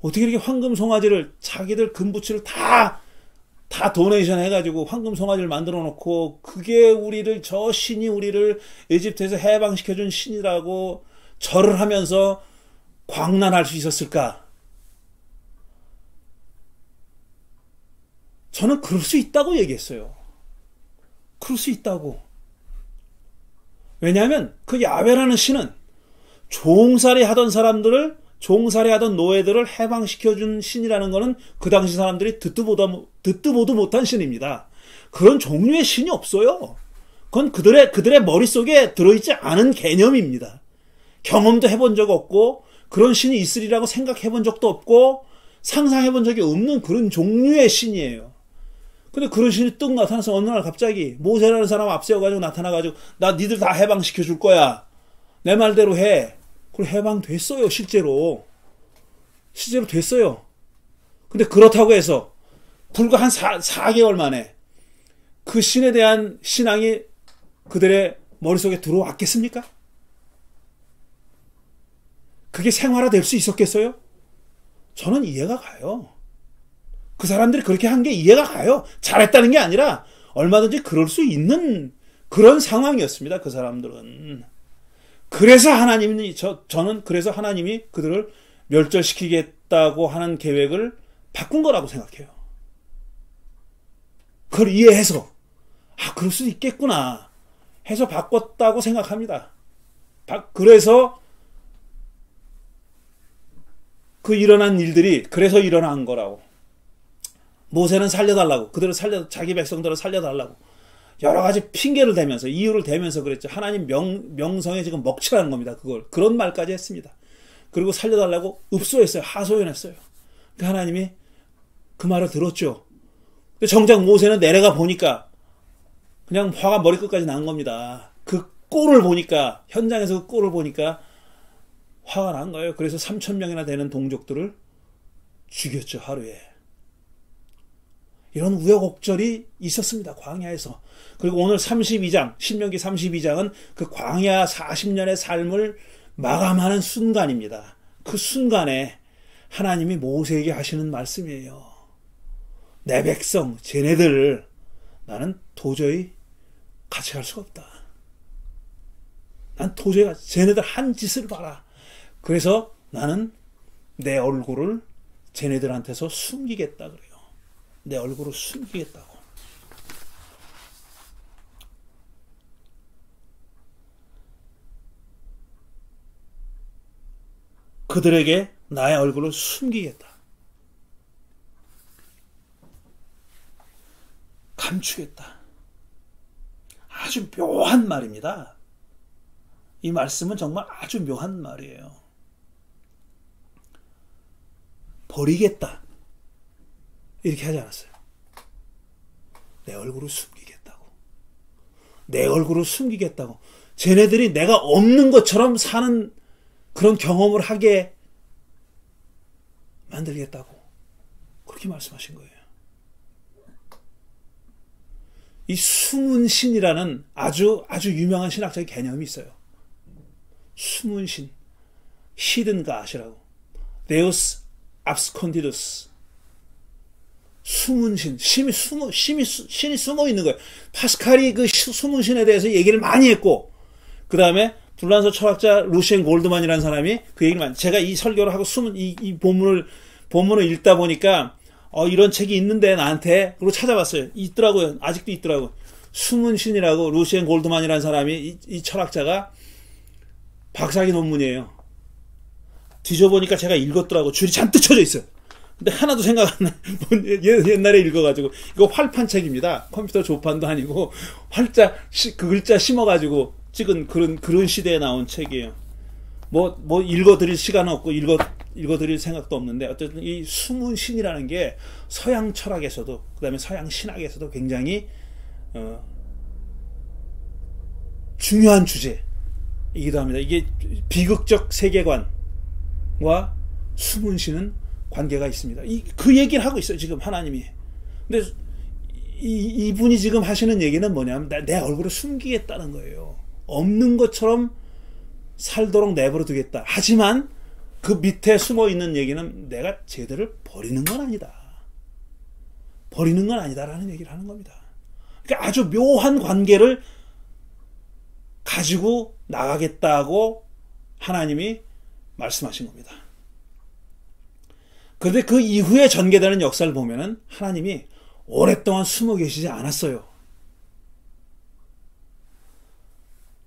어떻게 이렇게 황금 송아지를 자기들 금부치를 다 도네이션 해가지고 황금 송아지를 만들어 놓고 그게 저 신이 우리를 에집트에서 해방시켜준 신이라고 절을 하면서 광란할 수 있었을까? 저는 그럴 수 있다고 얘기했어요. 그럴 수 있다고. 왜냐하면 그 야훼라는 신은 종살이 하던 사람들을, 종살이 하던 노예들을 해방시켜준 신이라는 것은 그 당시 사람들이 듣도 보도 못한 신입니다. 그런 종류의 신이 없어요. 그건 그들의 머릿속에 들어있지 않은 개념입니다. 경험도 해본 적 없고 그런 신이 있으리라고 생각해본 적도 없고 상상해본 적이 없는 그런 종류의 신이에요. 근데 그런 신이 뚝 나타나서 어느 날 갑자기 모세라는 사람 앞세워가지고 나타나가지고 나 니들 다 해방시켜 줄 거야. 내 말대로 해. 그리고 해방됐어요. 실제로 됐어요. 근데 그렇다고 해서 불과 한 4개월 만에 그 신에 대한 신앙이 그들의 머릿속에 들어왔겠습니까? 그게 생활화될 수 있었겠어요? 저는 이해가 가요. 그 사람들이 그렇게 한 게 이해가 가요. 잘했다는 게 아니라 얼마든지 그럴 수 있는 그런 상황이었습니다. 그 사람들은. 그래서 저는 그래서 하나님이 그들을 멸절시키겠다고 하는 계획을 바꾼 거라고 생각해요. 그걸 이해해서 그럴 수도 있겠구나 해서 바꿨다고 생각합니다. 그래서 그 일어난 일들이 그래서 일어난 거라고. 모세는 살려달라고, 자기 백성들을 살려달라고 여러 가지 핑계를 대면서, 이유를 대면서 그랬죠. 하나님 명성에 지금 먹칠하는 겁니다. 그런 말까지 했습니다. 그리고 살려달라고 읍소했어요. 하소연했어요. 하나님이 그 말을 들었죠. 근데 정작 모세는 내려가 보니까 그냥 화가 머리끝까지 난 겁니다. 그 꼴을 보니까, 현장에서 그 꼴을 보니까 화가 난 거예요. 그래서 3,000명이나 되는 동족들을 죽였죠, 하루에. 이런 우여곡절이 있었습니다, 광야에서. 그리고 오늘 32장, 신명기 32장은 그 광야 40년의 삶을 마감하는 순간입니다. 그 순간에 하나님이 모세에게 하시는 말씀이에요. 내 백성, 쟤네들 나는 도저히 같이 갈 수가 없다. 난 도저히 쟤네들 한 짓을 봐라. 그래서 나는 내 얼굴을 쟤네들한테서 숨기겠다 그래요. 내 얼굴을 숨기겠다고. 그들에게 나의 얼굴을 숨기겠다. 감추겠다. 아주 묘한 말입니다. 이 말씀은 정말 아주 묘한 말이에요. 버리겠다. 이렇게 하지 않았어요. 내 얼굴을 숨기겠다고. 내 얼굴을 숨기겠다고. 쟤네들이 내가 없는 것처럼 사는 그런 경험을 하게 만들겠다고. 그렇게 말씀하신 거예요. 이 숨은 신이라는 아주 유명한 신학적인 개념이 있어요. 숨은 신. hidden god이라고. Deus abscondidus. 숨은 신. 신이 숨어 있는 거예요. 파스칼이 그 숨은 신에 대해서 얘기를 많이 했고, 그 다음에 불란서 철학자 루시엔 골드만이라는 사람이 그 얘기를 많이, 제가 이 설교를 하고 숨은 이 본문을 읽다 보니까 이런 책이 있는데 나한테, 그리고 찾아봤어요. 있더라고요. 아직도 있더라고요. 숨은 신이라고 루시엔 골드만이라는 사람이, 이 철학자가 박사학위 논문이에요. 뒤져보니까 제가 읽었더라고. 줄이 잔뜩 쳐져 있어요. 근데 하나도 생각 안 나. 옛날에 읽어가지고 이거 활판 책입니다. 컴퓨터 조판도 아니고 활자 그 글자 심어가지고 찍은 그런 시대에 나온 책이에요. 뭐 읽어드릴 시간은 없고 읽어드릴 생각도 없는데 어쨌든 이 숨은 신이라는 게 서양 철학에서도 그다음에 서양 신학에서도 굉장히 중요한 주제이기도 합니다. 이게 비극적 세계관과 숨은 신은 관계가 있습니다. 그 얘기를 하고 있어요, 지금 하나님이. 근데 이분이 지금 하시는 얘기는 뭐냐면 내 얼굴을 숨기겠다는 거예요. 없는 것처럼 살도록 내버려 두겠다. 하지만 그 밑에 숨어 있는 얘기는 내가 쟤들을 버리는 건 아니다. 버리는 건 아니다라는 얘기를 하는 겁니다. 그러니까 아주 묘한 관계를 가지고 나가겠다고 하나님이 말씀하신 겁니다. 그런데 그 이후에 전개되는 역사를 보면은 하나님이 오랫동안 숨어 계시지 않았어요.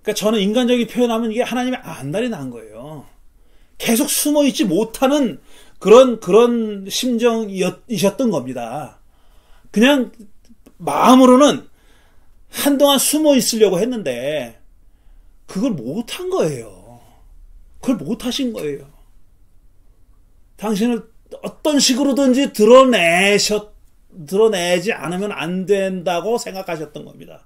그러니까 저는 인간적인 표현하면 이게 하나님의 안달이 난 거예요. 계속 숨어 있지 못하는 그런 심정이셨던 겁니다. 그냥 마음으로는 한동안 숨어 있으려고 했는데 그걸 못한 거예요. 그걸 못하신 거예요. 당신을 어떤 식으로든지 드러내지 않으면 안 된다고 생각하셨던 겁니다.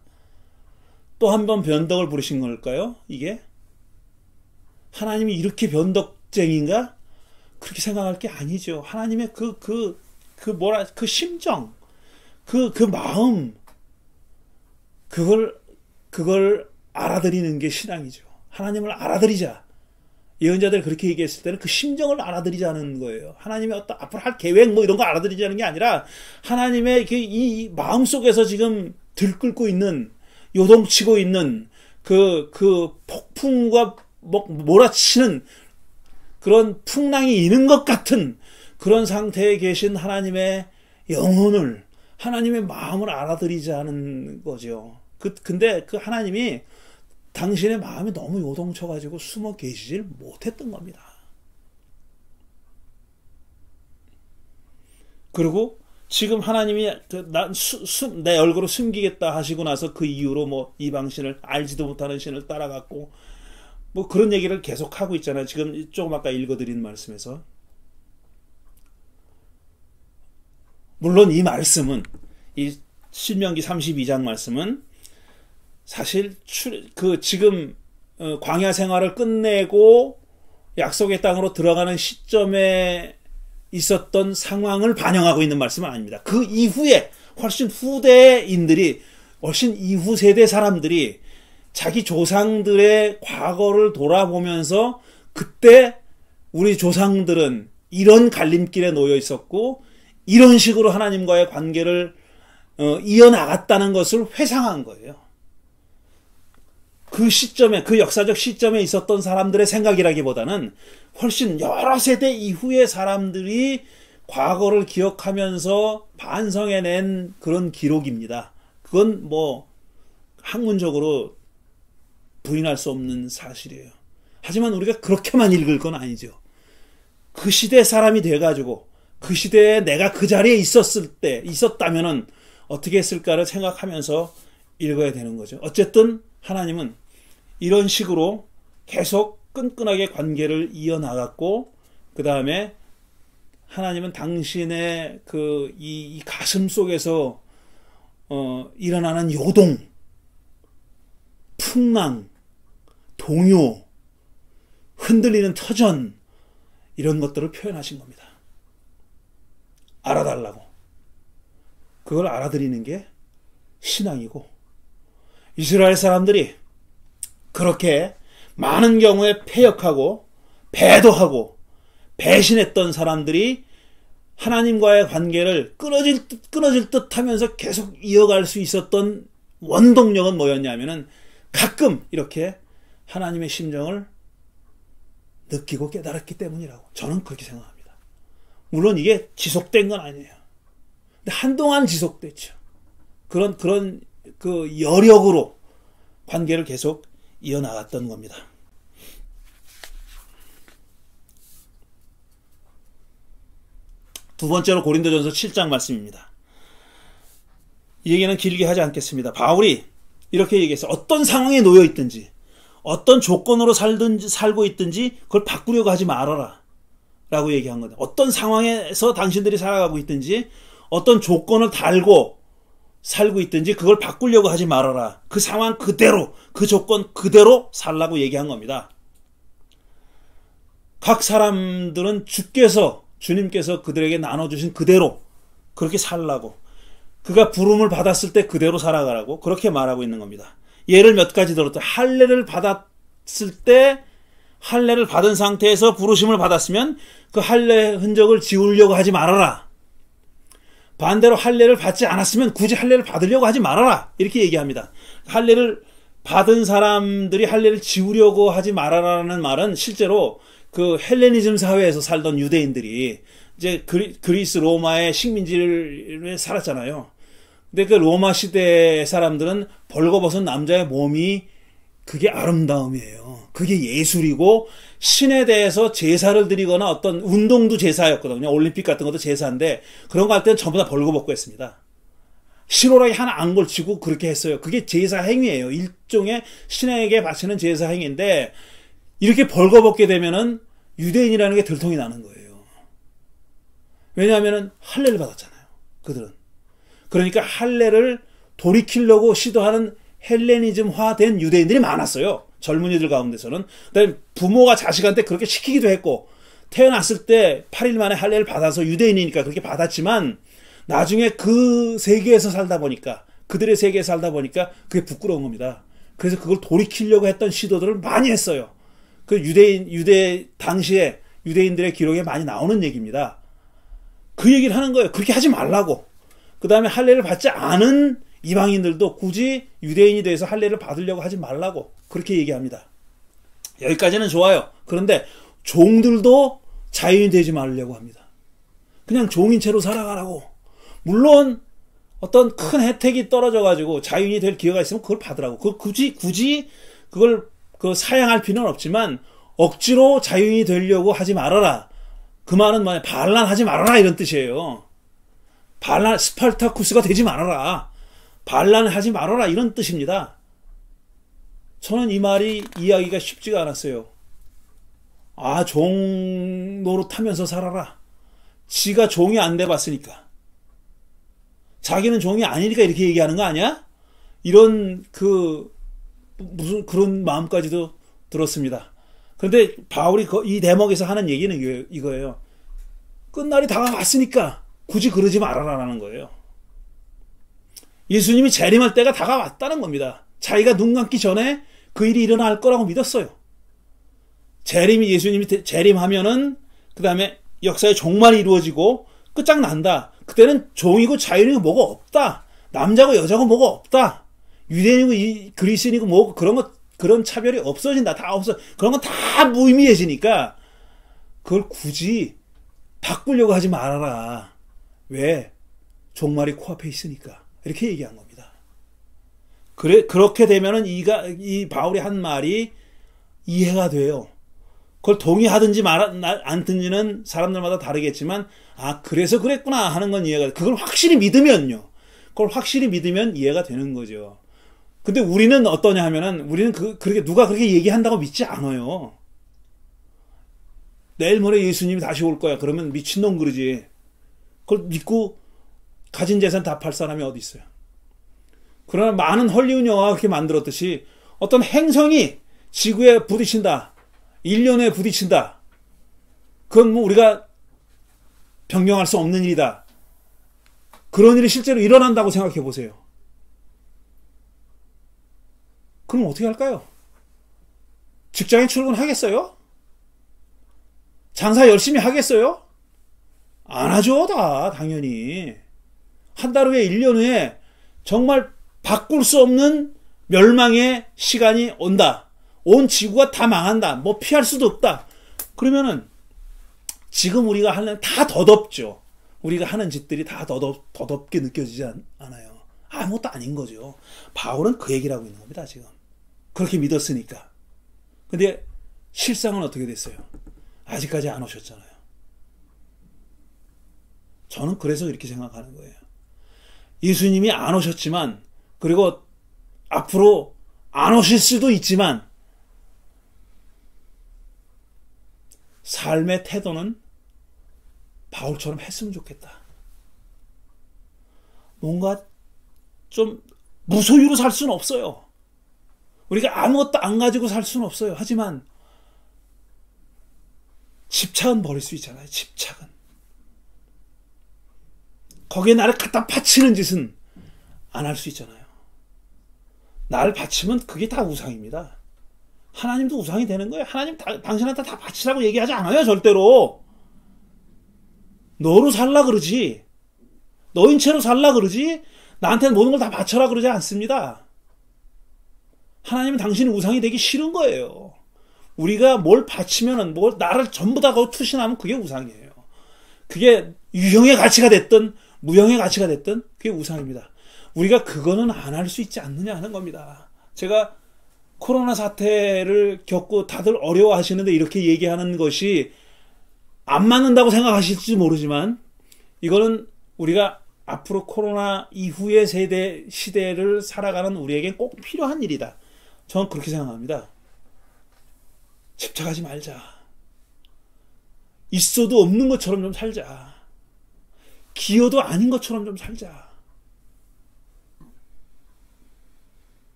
또 한 번 변덕을 부리신 걸까요? 이게? 하나님이 이렇게 변덕쟁인가? 그렇게 생각할 게 아니죠. 하나님의 그 심정, 그 마음, 그걸 알아들이는 게 신앙이죠. 하나님을 알아들이자. 예언자들이 그렇게 얘기했을 때는 그 심정을 알아들이자는 거예요. 하나님의 어떤 앞으로 할 계획 이런 거 알아들이자는 게 아니라 하나님의 이 마음 속에서 지금 들끓고 있는 요동치고 있는 그 폭풍과 몰아치는 그런 풍랑이 있는 것 같은 그런 상태에 계신 하나님의 영혼을, 하나님의 마음을 알아들이자는 거죠. 근데 그 하나님이 당신의 마음이 너무 요동쳐가지고 숨어 계시질 못했던 겁니다. 그리고 지금 하나님이 내 얼굴을 숨기겠다 하시고 나서 그 이후로 이방신을 알지도 못하는 신을 따라갔고 그런 얘기를 계속 하고 있잖아요. 지금 조금 아까 읽어드린 말씀에서. 물론 이 말씀은 이 신명기 32장 말씀은 사실 지금 광야 생활을 끝내고 약속의 땅으로 들어가는 시점에 있었던 상황을 반영하고 있는 말씀은 아닙니다. 그 이후에 훨씬 후대인들이, 훨씬 이후 세대 사람들이 자기 조상들의 과거를 돌아보면서 그때 우리 조상들은 이런 갈림길에 놓여 있었고 이런 식으로 하나님과의 관계를 이어나갔다는 것을 회상한 거예요. 그 시점에, 그 역사적 시점에 있었던 사람들의 생각이라기보다는 훨씬 여러 세대 이후의 사람들이 과거를 기억하면서 반성해낸 그런 기록입니다. 그건 학문적으로 부인할 수 없는 사실이에요. 하지만 우리가 그렇게만 읽을 건 아니죠. 그 시대 사람이 돼가지고 그 시대에 내가 그 자리에 있었다면은 어떻게 했을까를 생각하면서 읽어야 되는 거죠. 어쨌든 하나님은 이런 식으로 계속 끈끈하게 관계를 이어나갔고, 그 다음에 하나님은 당신의 이 가슴 속에서 일어나는 요동, 풍랑, 동요, 흔들리는 터전, 이런 것들을 표현하신 겁니다. 알아달라고. 그걸 알아들이는 게 신앙이고, 이스라엘 사람들이 그렇게 많은 경우에 패역하고 배도하고 배신했던 사람들이 하나님과의 관계를 끊어질 듯 하면서 계속 이어갈 수 있었던 원동력은 뭐였냐면은 가끔 이렇게 하나님의 심정을 느끼고 깨달았기 때문이라고 저는 그렇게 생각합니다. 물론 이게 지속된 건 아니에요. 근데 한동안 지속됐죠. 그런 그 여력으로 관계를 계속 이어나갔던 겁니다. 두 번째로 고린도전서 7장 말씀입니다. 이 얘기는 길게 하지 않겠습니다. 바울이 이렇게 얘기했어요. 어떤 상황에 놓여 있든지 어떤 조건으로 살고 있든지 그걸 바꾸려고 하지 말아라 라고 얘기한 거다. 어떤 상황에서 당신들이 살아가고 있든지 어떤 조건을 달고 살고 있든지 그걸 바꾸려고 하지 말아라. 그 상황 그대로, 그 조건 그대로 살라고 얘기한 겁니다. 각 사람들은 주님께서 그들에게 나눠주신 그대로 그렇게 살라고, 그가 부름을 받았을 때 그대로 살아가라고 그렇게 말하고 있는 겁니다. 예를 몇 가지 들었다. 할례를 받았을 때, 할례를 받은 상태에서 부르심을 받았으면 그 할례 흔적을 지우려고 하지 말아라. 반대로 할례를 받지 않았으면 굳이 할례를 받으려고 하지 말아라. 이렇게 얘기합니다. 할례를 받은 사람들이 할례를 지우려고 하지 말아라는 말은 실제로 그 헬레니즘 사회에서 살던 유대인들이 이제 그리스 로마의 식민지를 살았잖아요. 근데 그 로마 시대 사람들은 벌거벗은 남자의 몸이 그게 아름다움이에요. 그게 예술이고 신에 대해서 제사를 드리거나 어떤 운동도 제사였거든요. 올림픽 같은 것도 제사인데 그런 거 할 때는 전부 다 벌거벗고 했습니다. 실오라기 하나 안 걸치고 그렇게 했어요. 그게 제사 행위예요. 일종의 신에게 바치는 제사 행위인데 이렇게 벌거벗게 되면은 유대인이라는 게 들통이 나는 거예요. 왜냐하면은 할례를 받았잖아요. 그들은. 그러니까 할례를 돌이키려고 시도하는 헬레니즘화된 유대인들이 많았어요. 젊은이들 가운데서는. 그다음에 부모가 자식한테 그렇게 시키기도 했고 태어났을 때 8일 만에 할례를 받아서 유대인이니까 그렇게 받았지만 나중에 그 세계에서 살다 보니까 그들의 세계에 살다 보니까 그게 부끄러운 겁니다. 그래서 그걸 돌이키려고 했던 시도들을 많이 했어요. 그 유대 당시에 유대인들의 기록에 많이 나오는 얘기입니다. 그 얘기를 하는 거예요. 그렇게 하지 말라고. 그 다음에 할례를 받지 않은 이방인들도 굳이 유대인이 돼서 할례를 받으려고 하지 말라고 그렇게 얘기합니다. 여기까지는 좋아요. 그런데 종들도 자유인이 되지 말려고 합니다. 그냥 종인 채로 살아가라고. 물론 어떤 큰 혜택이 떨어져가지고 자유인이 될 기회가 있으면 그걸 받으라고. 그걸 굳이 그걸 사양할 필요는 없지만 억지로 자유인이 되려고 하지 말아라. 그 말은 뭐냐, 반란하지 말아라 이런 뜻이에요. 스파르타쿠스가 되지 말아라. 반란하지 말아라 이런 뜻입니다. 저는 이 말이 이해하기가 쉽지가 않았어요. 종 노릇하면서 살아라. 지가 종이 안 돼봤으니까. 자기는 종이 아니니까 이렇게 얘기하는 거 아니야? 이런 무슨 그런 마음까지도 들었습니다. 그런데 바울이 이 대목에서 하는 얘기는 이거예요. 끝날이 다가왔으니까 굳이 그러지 말아라라는 거예요. 예수님이 재림할 때가 다가왔다는 겁니다. 자기가 눈 감기 전에 그 일이 일어날 거라고 믿었어요. 예수님이 재림하면은 그 다음에 역사의 종말이 이루어지고 끝장난다. 그때는 종이고 자유인이고 뭐가 없다. 남자고 여자고 뭐가 없다. 유대인이고 그리스인이고 뭐 그런 차별이 없어진다. 다 없어. 그런 건 다 무의미해지니까 그걸 굳이 바꾸려고 하지 말아라. 왜? 종말이 코앞에 있으니까. 이렇게 얘기한 겁니다. 그렇게 되면은 이 바울이 한 말이 이해가 돼요. 그걸 동의하든지 않든지는 사람들마다 다르겠지만, 그래서 그랬구나 하는 건 이해가 돼. 그걸 확실히 믿으면요. 그걸 확실히 믿으면 이해가 되는 거죠. 근데 우리는 어떠냐 하면은, 우리는 그렇게, 누가 그렇게 얘기한다고 믿지 않아요. 내일 모레 예수님이 다시 올 거야. 그러면 미친놈 그러지. 그걸 믿고 가진 재산 다 팔 사람이 어디 있어요. 그러나 많은 헐리우드 영화가 그렇게 만들었듯이 어떤 행성이 지구에 부딪힌다. 인륜에 부딪힌다. 그건 뭐 우리가 변경할 수 없는 일이다. 그런 일이 실제로 일어난다고 생각해 보세요. 그럼 어떻게 할까요? 직장에 출근하겠어요? 장사 열심히 하겠어요? 안 하죠, 당연히. 한 달 후에, 1년 후에 정말 바꿀 수 없는 멸망의 시간이 온다. 온 지구가 다 망한다. 뭐 피할 수도 없다. 그러면은 지금 우리가 하는 다 더덥죠. 우리가 하는 짓들이 다 더덥게 느껴지지 않아요. 아무것도 아닌 거죠. 바울은 그 얘기를 하고 있는 겁니다, 지금. 그렇게 믿었으니까. 근데 실상은 어떻게 됐어요? 아직까지 안 오셨잖아요. 저는 그래서 이렇게 생각하는 거예요. 예수님이 안 오셨지만, 그리고 앞으로 안 오실 수도 있지만, 삶의 태도는 바울처럼 했으면 좋겠다. 뭔가 좀 무소유로 살 수는 없어요. 우리가 아무것도 안 가지고 살 수는 없어요. 하지만 집착은 버릴 수 있잖아요. 집착은. 거기에 나를 갖다 바치는 짓은 안 할 수 있잖아요. 나를 바치면 그게 다 우상입니다. 하나님도 우상이 되는 거예요. 하나님 당신한테 다 바치라고 얘기하지 않아요. 절대로. 너로 살라 그러지. 너인 채로 살라 그러지. 나한테는 모든 걸 다 바쳐라 그러지 않습니다. 하나님은 당신이 우상이 되기 싫은 거예요. 우리가 뭘 바치면은 나를 전부 다 투신하면 그게 우상이에요. 그게 유형의 가치가 됐든 무형의 가치가 됐든 그게 우상입니다. 우리가 그거는 안 할 수 있지 않느냐 하는 겁니다. 제가 코로나 사태를 겪고 다들 어려워하시는데 이렇게 얘기하는 것이 안 맞는다고 생각하실지 모르지만 이거는 우리가 앞으로 코로나 이후의 시대를 살아가는 우리에겐 꼭 필요한 일이다. 저는 그렇게 생각합니다. 집착하지 말자. 있어도 없는 것처럼 좀 살자. 기여도 아닌 것처럼 좀 살자.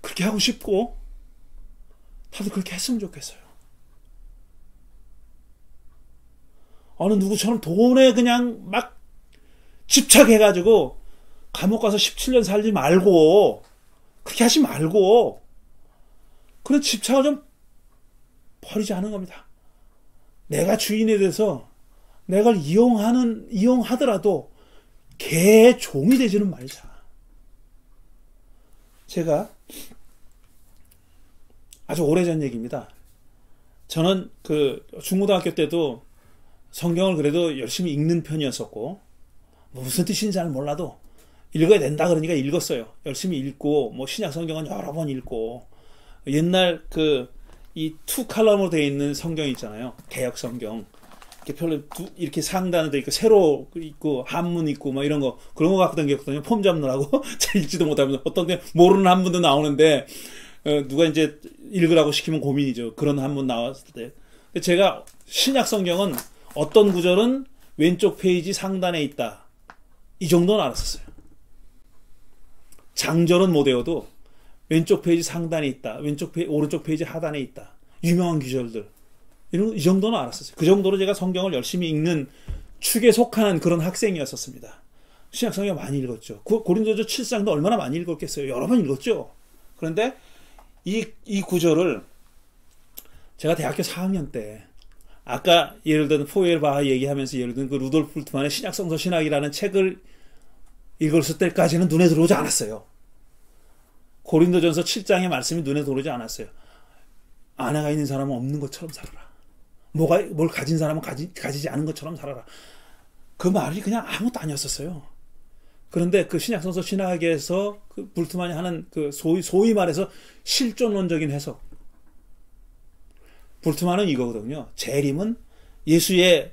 그렇게 하고 싶고 다들 그렇게 했으면 좋겠어요. 어느 누구처럼 돈에 그냥 막 집착해가지고 감옥 가서 17년 살지 말고 그렇게 하지 말고 그런 집착을 좀 버리지 않은 겁니다. 내가 주인에 대해서 내가 이용하더라도 개의 종이 되지는 말자. 제가 아주 오래전 얘기입니다. 저는 중고등학교 때도 성경을 그래도 열심히 읽는 편이었었고, 무슨 뜻인지 잘 몰라도 읽어야 된다 그러니까 읽었어요. 열심히 읽고, 신약 성경은 여러 번 읽고, 옛날 이 투 칼럼으로 되어 있는 성경 있잖아요. 개역 성경. 이렇게 상단도 있고, 세로 있고, 한문 있고, 이런 거, 그런 거 갖고 다녔거든요. 폼 잡느라고. 잘 읽지도 못하면서. 어떤 데 모르는 한문도 나오는데, 누가 이제 읽으라고 시키면 고민이죠. 그런 한문 나왔을 때. 제가 신약 성경은 어떤 구절은 왼쪽 페이지 상단에 있다. 이 정도는 알았었어요. 장절은 못 외워도 왼쪽 페이지 상단에 있다. 오른쪽 페이지 하단에 있다. 유명한 구절들. 이 정도는 알았었어요. 그 정도로 제가 성경을 열심히 읽는 축에 속하는 그런 학생이었었습니다. 신약 성경 많이 읽었죠. 고린도서 7장도 얼마나 많이 읽었겠어요. 여러 번 읽었죠. 그런데 이 구절을 제가 대학교 4학년 때 아까 예를 들은 포엘바하 얘기하면서 예를 들은 루돌프 불트만의 신약성서 신학이라는 책을 읽었을 때까지는 눈에 들어오지 않았어요. 고린도전서 7장의 말씀이 눈에 들어오지 않았어요. 아내가 있는 사람은 없는 것처럼 살아라. 뭘 가진 사람은 가지지 않은 것처럼 살아라. 그 말이 그냥 아무것도 아니었었어요. 그런데 그 신약성서 신학에서 불트만이 하는 소위 말해서 실존론적인 해석. 불트만은 이거거든요. 재림은 예수의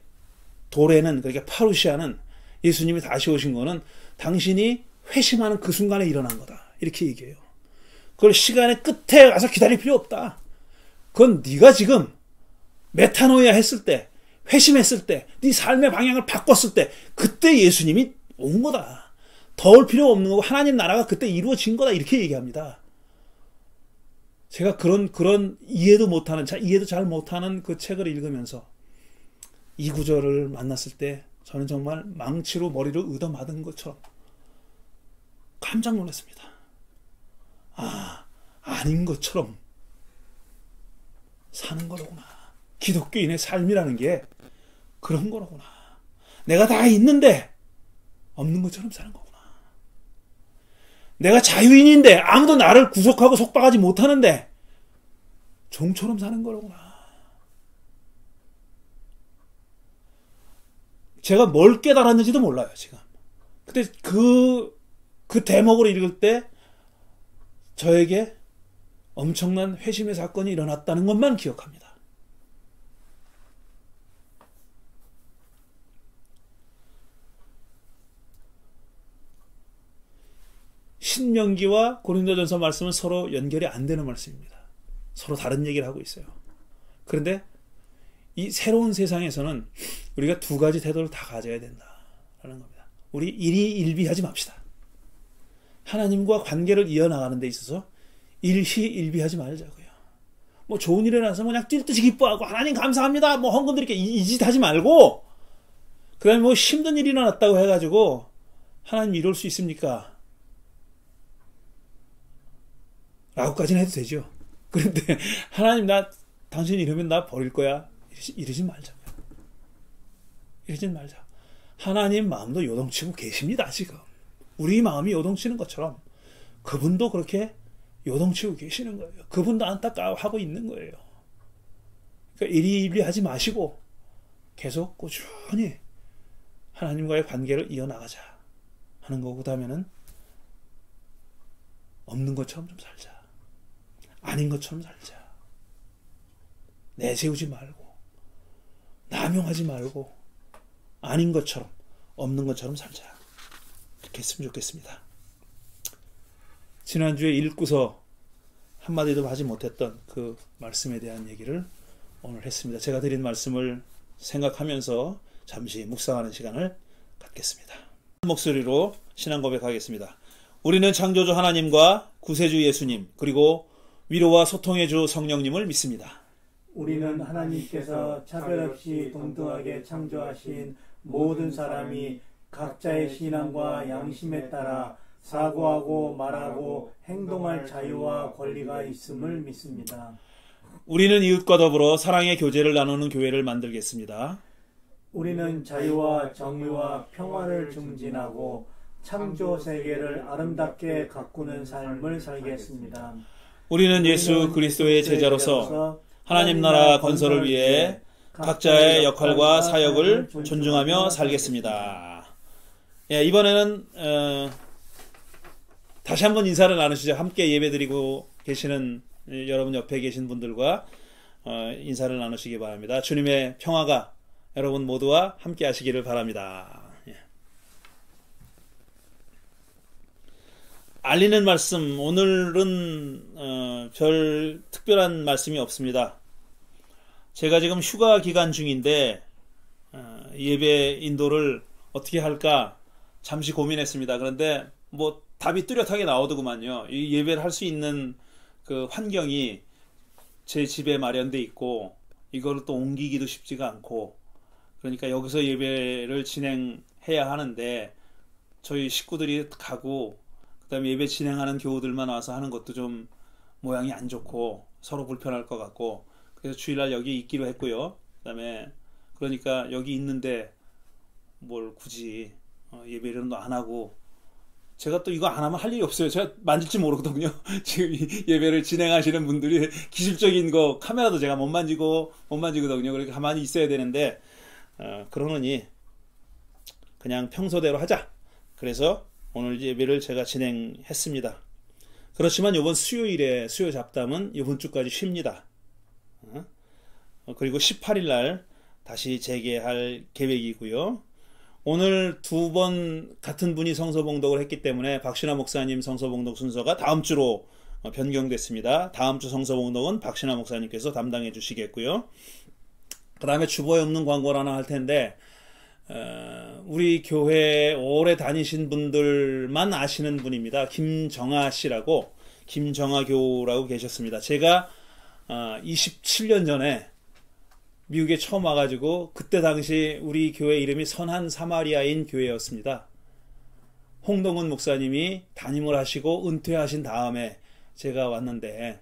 도래는, 그러니까 파루시아는 예수님이 다시 오신 거는 당신이 회심하는 그 순간에 일어난 거다. 이렇게 얘기해요. 그걸 시간의 끝에 가서 기다릴 필요 없다. 그건 네가 지금 메타노이아 했을 때, 회심했을 때, 네 삶의 방향을 바꿨을 때, 그때 예수님이 온 거다. 더 올 필요 없는 거고 하나님 나라가 그때 이루어진 거다. 이렇게 얘기합니다. 제가 그런 이해도 잘 못하는 그 책을 읽으면서 이 구절을 만났을 때 저는 정말 망치로 머리를 얻어맞은 것처럼 깜짝 놀랐습니다. 아닌 것처럼 사는 거로구나. 기독교인의 삶이라는 게 그런 거로구나. 내가 다 있는데 없는 것처럼 사는 거구나. 내가 자유인인데 아무도 나를 구속하고 속박하지 못하는데 종처럼 사는 거로구나. 제가 뭘 깨달았는지도 몰라요, 지금. 근데 그 대목을 읽을 때 저에게 엄청난 회심의 사건이 일어났다는 것만 기억합니다. 신명기와 고린도전서 말씀은 서로 연결이 안 되는 말씀입니다. 서로 다른 얘기를 하고 있어요. 그런데 이 새로운 세상에서는 우리가 두 가지 태도를 다 가져야 된다라는 겁니다. 우리 일희일비하지 맙시다. 하나님과 관계를 이어나가는 데 있어서 일희일비하지 말자고요. 뭐 좋은 일이 나서 그냥 뛸 듯이 기뻐하고 하나님 감사합니다 뭐 헌금 드릴게 이 짓 하지 말고, 그 다음에 뭐 힘든 일이 일어났다고 해가지고 하나님 이럴 수 있습니까? 라고까지는 해도 되죠. 그런데 하나님 당신 이러면 나 버릴 거야 이러지 말자고요. 이러지 말자. 하나님 마음도 요동치고 계십니다. 지금 우리 마음이 요동치는 것처럼 그분도 그렇게 요동치고 계시는 거예요. 그분도 안타까워하고 있는 거예요. 그러니까 일희일비하지 마시고 계속 꾸준히 하나님과의 관계를 이어나가자 하는 거고, 그다음에는 없는 것처럼 좀 살자. 아닌 것처럼 살자. 내세우지 말고 남용하지 말고 아닌 것처럼 없는 것처럼 살자. 그렇게 했으면 좋겠습니다. 지난주에 읽고서 한마디도 하지 못했던 그 말씀에 대한 얘기를 오늘 했습니다. 제가 드린 말씀을 생각하면서 잠시 묵상하는 시간을 갖겠습니다. 목소리로 신앙 고백하겠습니다. 우리는 창조주 하나님과 구세주 예수님, 그리고 위로와 소통의 주 성령님을 믿습니다. 우리는 하나님께서 차별 없이 동등하게 창조하신 모든 사람이 각자의 신앙과 양심에 따라 사고하고 말하고 행동할 자유와 권리가 있음을 믿습니다. 우리는 이웃과 더불어 사랑의 교제를 나누는 교회를 만들겠습니다. 우리는 자유와 정의와 평화를 증진하고 창조 세계를 아름답게 가꾸는 삶을 살겠습니다. 우리는 예수 그리스도의 제자로서 하나님 나라 건설을 위해 각자의 역할과 사역을 존중하며 살겠습니다. 예, 이번에는 다시 한번 인사를 나누시죠. 함께 예배드리고 계시는 여러분 옆에 계신 분들과 인사를 나누시기 바랍니다. 주님의 평화가 여러분 모두와 함께 하시기를 바랍니다. 예. 알리는 말씀, 오늘은 별 특별한 말씀이 없습니다. 제가 지금 휴가 기간 중인데 예배 인도를 어떻게 할까 잠시 고민했습니다. 그런데 뭐 답이 뚜렷하게 나오더구만요. 이 예배를 할 수 있는 그 환경이 제 집에 마련돼 있고, 이거를 또 옮기기도 쉽지가 않고, 그러니까 여기서 예배를 진행해야 하는데 저희 식구들이 가고 그다음에 예배 진행하는 교우들만 와서 하는 것도 좀 모양이 안 좋고 서로 불편할 것 같고, 그래서 주일날 여기 있기로 했고요. 그다음에 그러니까 여기 있는데 뭘 굳이 예배를 안 하고, 제가 또 이거 안 하면 할 일이 없어요. 제가 만질지 모르거든요. 지금 예배를 진행하시는 분들이 기술적인 거 카메라도 제가 못 만지거든요. 그러니까 가만히 있어야 되는데 그러느니 그냥 평소대로 하자. 그래서 오늘 예배를 제가 진행했습니다. 그렇지만 이번 수요일에 수요 잡담은 이번 주까지 쉽니다. 그리고 18일 날 다시 재개할 계획이고요. 오늘 두 번 같은 분이 성서봉독을 했기 때문에 박신하 목사님 성서봉독 순서가 다음 주로 변경됐습니다. 다음 주 성서봉독은 박신하 목사님께서 담당해 주시겠고요. 그 다음에 주보에 없는 광고를 하나 할 텐데, 우리 교회 오래 다니신 분들만 아시는 분입니다. 김정아 씨라고, 김정아 교우라고 계셨습니다. 제가 27년 전에 미국에 처음 와가지고 그때 당시 우리 교회 이름이 선한 사마리아인 교회였습니다. 홍동은 목사님이 담임을 하시고 은퇴하신 다음에 제가 왔는데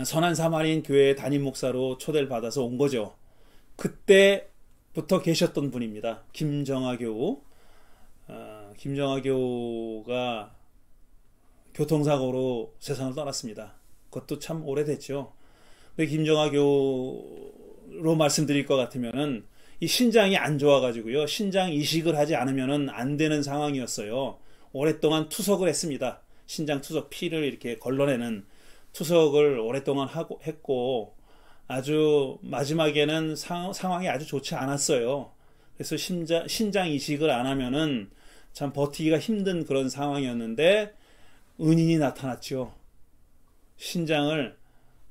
선한 사마리아인 교회 담임 목사로 초대를 받아서 온 거죠. 그때부터 계셨던 분입니다. 김정아 교우. 김정아 교우가 교통사고로 세상을 떠났습니다. 그것도 참 오래됐죠. 김정아 교로 말씀드릴 것 같으면은 이 신장이 안 좋아가지고요. 신장 이식을 하지 않으면은 안 되는 상황이었어요. 오랫동안 투석을 했습니다. 신장 투석, 피를 이렇게 걸러내는 투석을 오랫동안 했고, 아주 마지막에는 상황이 아주 좋지 않았어요. 그래서 신장 이식을 안 하면은 참 버티기가 힘든 그런 상황이었는데 은인이 나타났죠. 신장을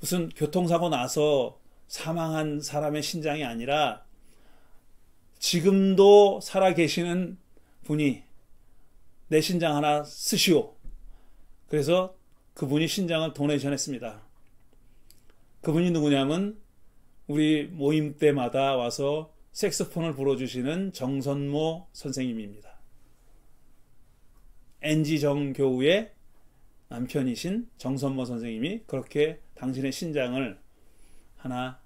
무슨 교통사고 나서 사망한 사람의 신장이 아니라 지금도 살아계시는 분이 내 신장 하나 쓰시오. 그래서 그분이 신장을 도네이션 했습니다. 그분이 누구냐면 우리 모임 때마다 와서 색소폰을 불어주시는 정선모 선생님입니다. NG 정교우의 남편이신 정선모 선생님이 그렇게 당신의 신장을 하나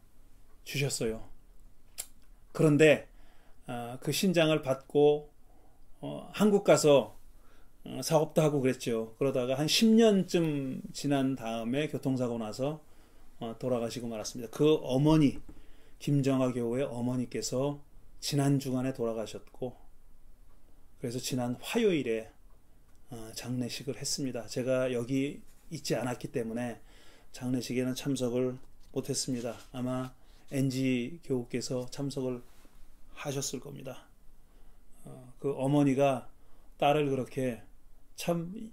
주셨어요. 그런데 그 신장을 받고 한국 가서 사업도 하고 그랬죠. 그러다가 한 10년쯤 지난 다음에 교통사고 나서 돌아가시고 말았습니다. 그 어머니, 김정아 교우의 어머니께서 지난 주간에 돌아가셨고, 그래서 지난 화요일에 장례식을 했습니다. 제가 여기 있지 않았기 때문에 장례식에는 참석을 못했습니다. 아마 NG 교우께서 참석을 하셨을 겁니다. 그 어머니가 딸을 그렇게 참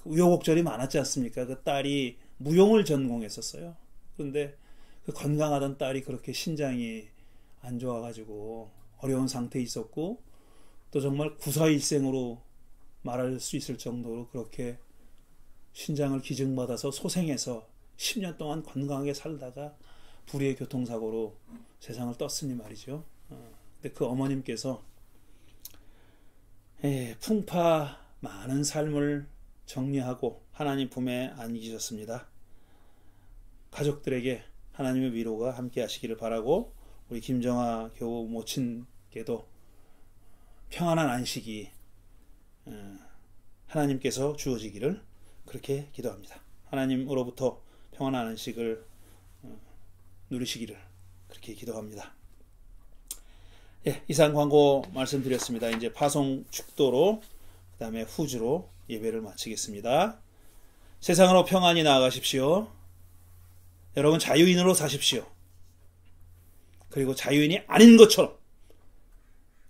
우여곡절이 많았지 않습니까? 그 딸이 무용을 전공했었어요. 그런데 그 건강하던 딸이 그렇게 신장이 안 좋아가지고 어려운 상태에 있었고, 또 정말 구사일생으로 말할 수 있을 정도로 그렇게 신장을 기증받아서 소생해서 10년 동안 건강하게 살다가 불의의 교통사고로 세상을 떴으니 말이죠. 근데 그 어머님께서 풍파 많은 삶을 정리하고 하나님 품에 안기셨습니다. 가족들에게 하나님의 위로가 함께 하시기를 바라고, 우리 김정아 교우 모친께도 평안한 안식이 하나님께서 주어지기를 그렇게 기도합니다. 하나님으로부터 평안한 안식을 누리시기를 그렇게 기도합니다. 이상 광고 말씀드렸습니다. 이제 파송 축도로, 그 다음에 후주로 예배를 마치겠습니다. 세상으로 평안히 나아가십시오. 여러분 자유인으로 사십시오. 그리고 자유인이 아닌 것처럼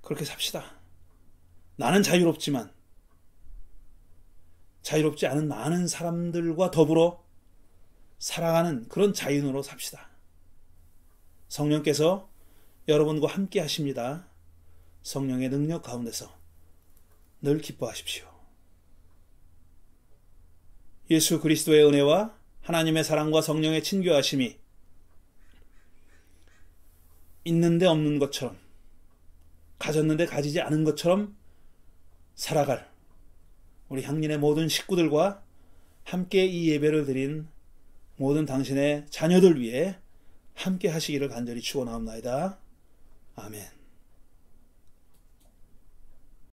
그렇게 삽시다. 나는 자유롭지만 자유롭지 않은 많은 사람들과 더불어 살아가는 그런 자유인으로 삽시다. 성령께서 여러분과 함께 하십니다. 성령의 능력 가운데서 늘 기뻐하십시오. 예수 그리스도의 은혜와 하나님의 사랑과 성령의 친교하심이 있는데 없는 것처럼, 가졌는데 가지지 않은 것처럼 살아갈 우리 향린의 모든 식구들과 함께 이 예배를 드린 모든 당신의 자녀들 위해 함께 하시기를 간절히 축원하옵나이다. 아멘.